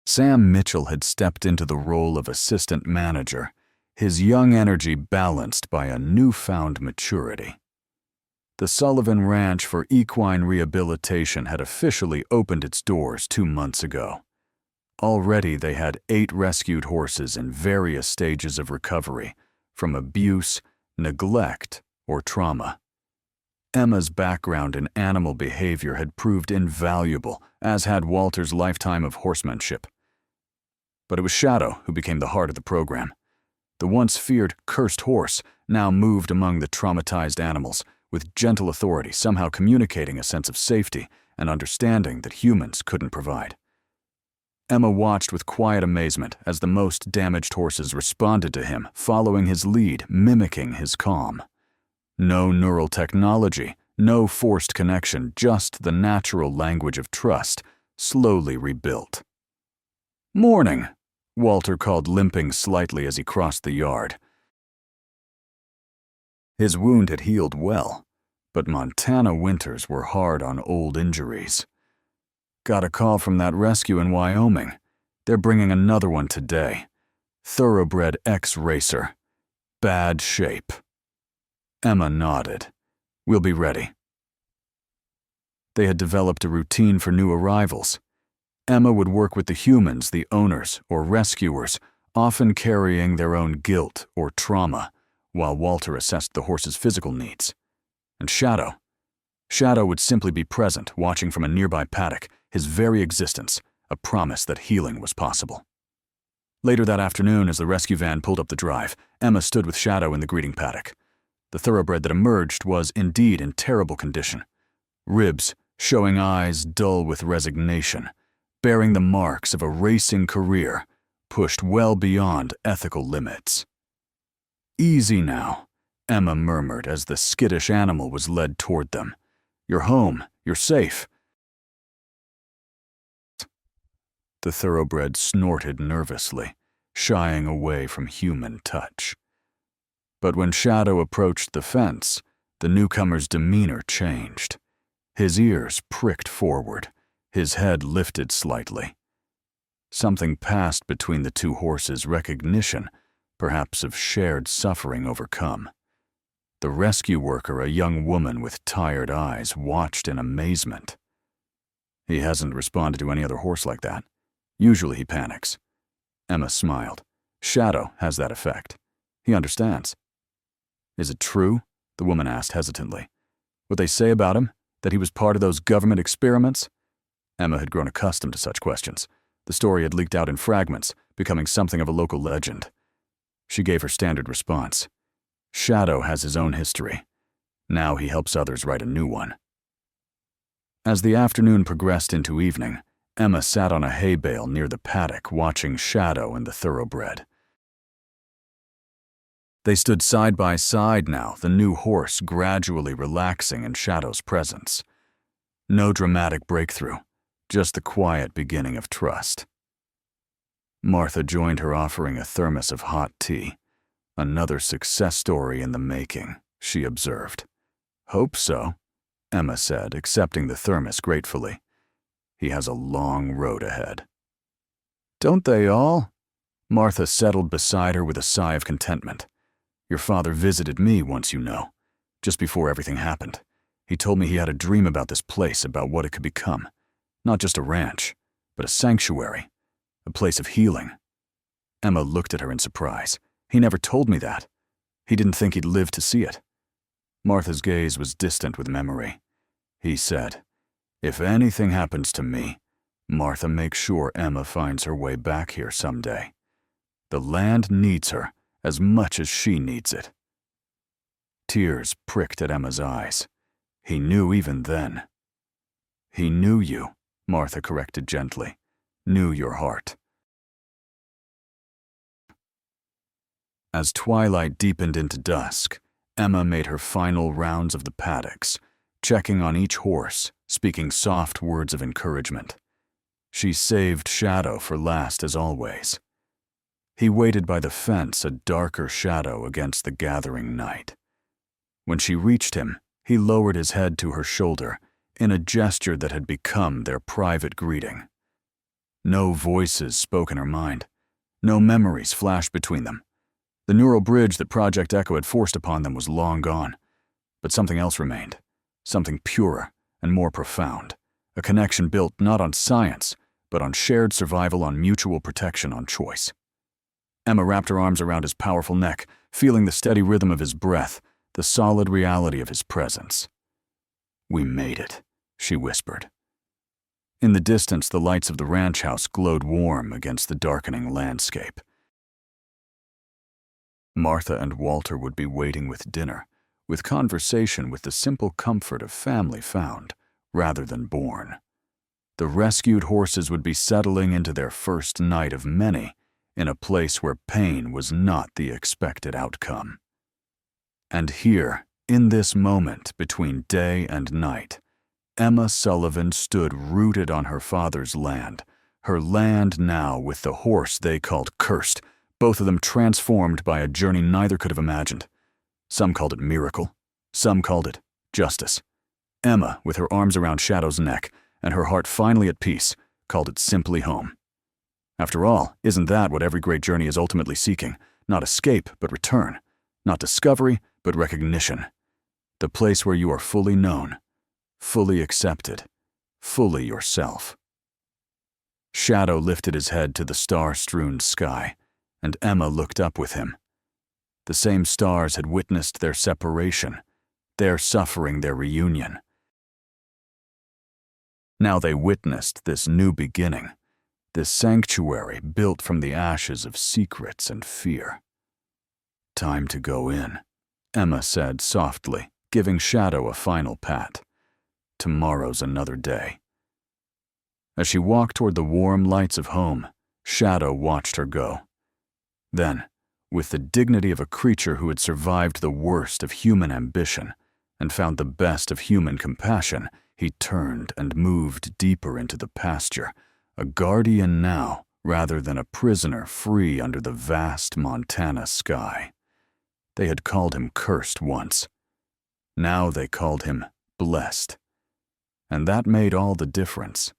Sam Mitchell had stepped into the role of assistant manager, his young energy balanced by a newfound maturity. The Sullivan Ranch for Equine Rehabilitation had officially opened its doors 2 months ago. Already they had 8 rescued horses in various stages of recovery from abuse, neglect, or trauma. Emma's background in animal behavior had proved invaluable, as had Walter's lifetime of horsemanship. But it was Shadow who became the heart of the program. The once feared cursed horse now moved among the traumatized animals, with gentle authority, somehow communicating a sense of safety and understanding that humans couldn't provide. Emma watched with quiet amazement as the most damaged horses responded to him, following his lead, mimicking his calm. No neural technology, no forced connection, just the natural language of trust, slowly rebuilt. "Morning," Walter called, limping slightly as he crossed the yard. His wound had healed well, but Montana winters were hard on old injuries. "Got a call from that rescue in Wyoming. They're bringing another one today. Thoroughbred ex-racer. Bad shape." Emma nodded. "We'll be ready." They had developed a routine for new arrivals. Emma would work with the humans, the owners or rescuers, often carrying their own guilt or trauma, while Walter assessed the horse's physical needs. And Shadow would simply be present, watching from a nearby paddock, his very existence, a promise that healing was possible. Later that afternoon, as the rescue van pulled up the drive, Emma stood with Shadow in the greeting paddock. The thoroughbred that emerged was indeed in terrible condition. Ribs showing eyes dull with resignation, bearing the marks of a racing career pushed well beyond ethical limits. "Easy now," Emma murmured as the skittish animal was led toward them. "You're home. You're safe." The thoroughbred snorted nervously, shying away from human touch. But when Shadow approached the fence, the newcomer's demeanor changed. His ears pricked forward, his head lifted slightly. Something passed between the two horses, recognition, perhaps of shared suffering overcome. The rescue worker, a young woman with tired eyes, watched in amazement. "He hasn't responded to any other horse like that. Usually he panics." Emma smiled. "Shadow has that effect. He understands." "Is it true?" the woman asked hesitantly. "What they say about him? That he was part of those government experiments?" Emma had grown accustomed to such questions. The story had leaked out in fragments, becoming something of a local legend. She gave her standard response. "Shadow has his own history. Now he helps others write a new one." As the afternoon progressed into evening, Emma sat on a hay bale near the paddock, watching Shadow and the thoroughbred. They stood side by side now, the new horse gradually relaxing in Shadow's presence. No dramatic breakthrough, just the quiet beginning of trust. Martha joined her, offering a thermos of hot tea. "Another success story in the making," she observed. "Hope so," Emma said, accepting the thermos gratefully. "He has a long road ahead." "Don't they all?" Martha settled beside her with a sigh of contentment. "Your father visited me once, you know, just before everything happened. He told me he had a dream about this place, about what it could become. Not just a ranch, but a sanctuary, a place of healing. Emma looked at her in surprise. He never told me that. He didn't think he'd live to see it. Martha's gaze was distant with memory. He said, "If anything happens to me, Martha makes sure Emma finds her way back here someday. The land needs her as much as she needs it." Tears pricked at Emma's eyes. He knew even then. "He knew you," Martha corrected gently. "Knew your heart." As twilight deepened into dusk, Emma made her final rounds of the paddocks, checking on each horse, speaking soft words of encouragement. She saved Shadow for last as always. He waited by the fence, a darker shadow against the gathering night. When she reached him, he lowered his head to her shoulder in a gesture that had become their private greeting. No voices spoke in her mind. No memories flashed between them. The neural bridge that Project Echo had forced upon them was long gone. But something else remained. Something purer and more profound. A connection built not on science, but on shared survival, on mutual protection, on choice. Emma wrapped her arms around his powerful neck, feeling the steady rhythm of his breath, the solid reality of his presence. "We made it," she whispered. In the distance, the lights of the ranch house glowed warm against the darkening landscape. Martha and Walter would be waiting with dinner, with conversation, with the simple comfort of family found, rather than born. The rescued horses would be settling into their first night of many, in a place where pain was not the expected outcome. And here, in this moment between day and night, Emma Sullivan stood rooted on her father's land, her land now with the horse they called cursed, both of them transformed by a journey neither could have imagined. Some called it miracle, some called it justice. Emma, with her arms around Shadow's neck and her heart finally at peace, called it simply home. After all, isn't that what every great journey is ultimately seeking? Not escape, but return. Not discovery, but recognition. The place where you are fully known, fully accepted, fully yourself. Shadow lifted his head to the star-strewn sky, and Emma looked up with him. The same stars had witnessed their separation, their suffering, their reunion. Now they witnessed this new beginning, this sanctuary built from the ashes of secrets and fear. "Time to go in," Emma said softly, giving Shadow a final pat. "Tomorrow's another day." As she walked toward the warm lights of home, Shadow watched her go. Then, with the dignity of a creature who had survived the worst of human ambition and found the best of human compassion, he turned and moved deeper into the pasture, a guardian now rather than a prisoner free under the vast Montana sky. They had called him cursed once. Now they called him blessed. And that made all the difference.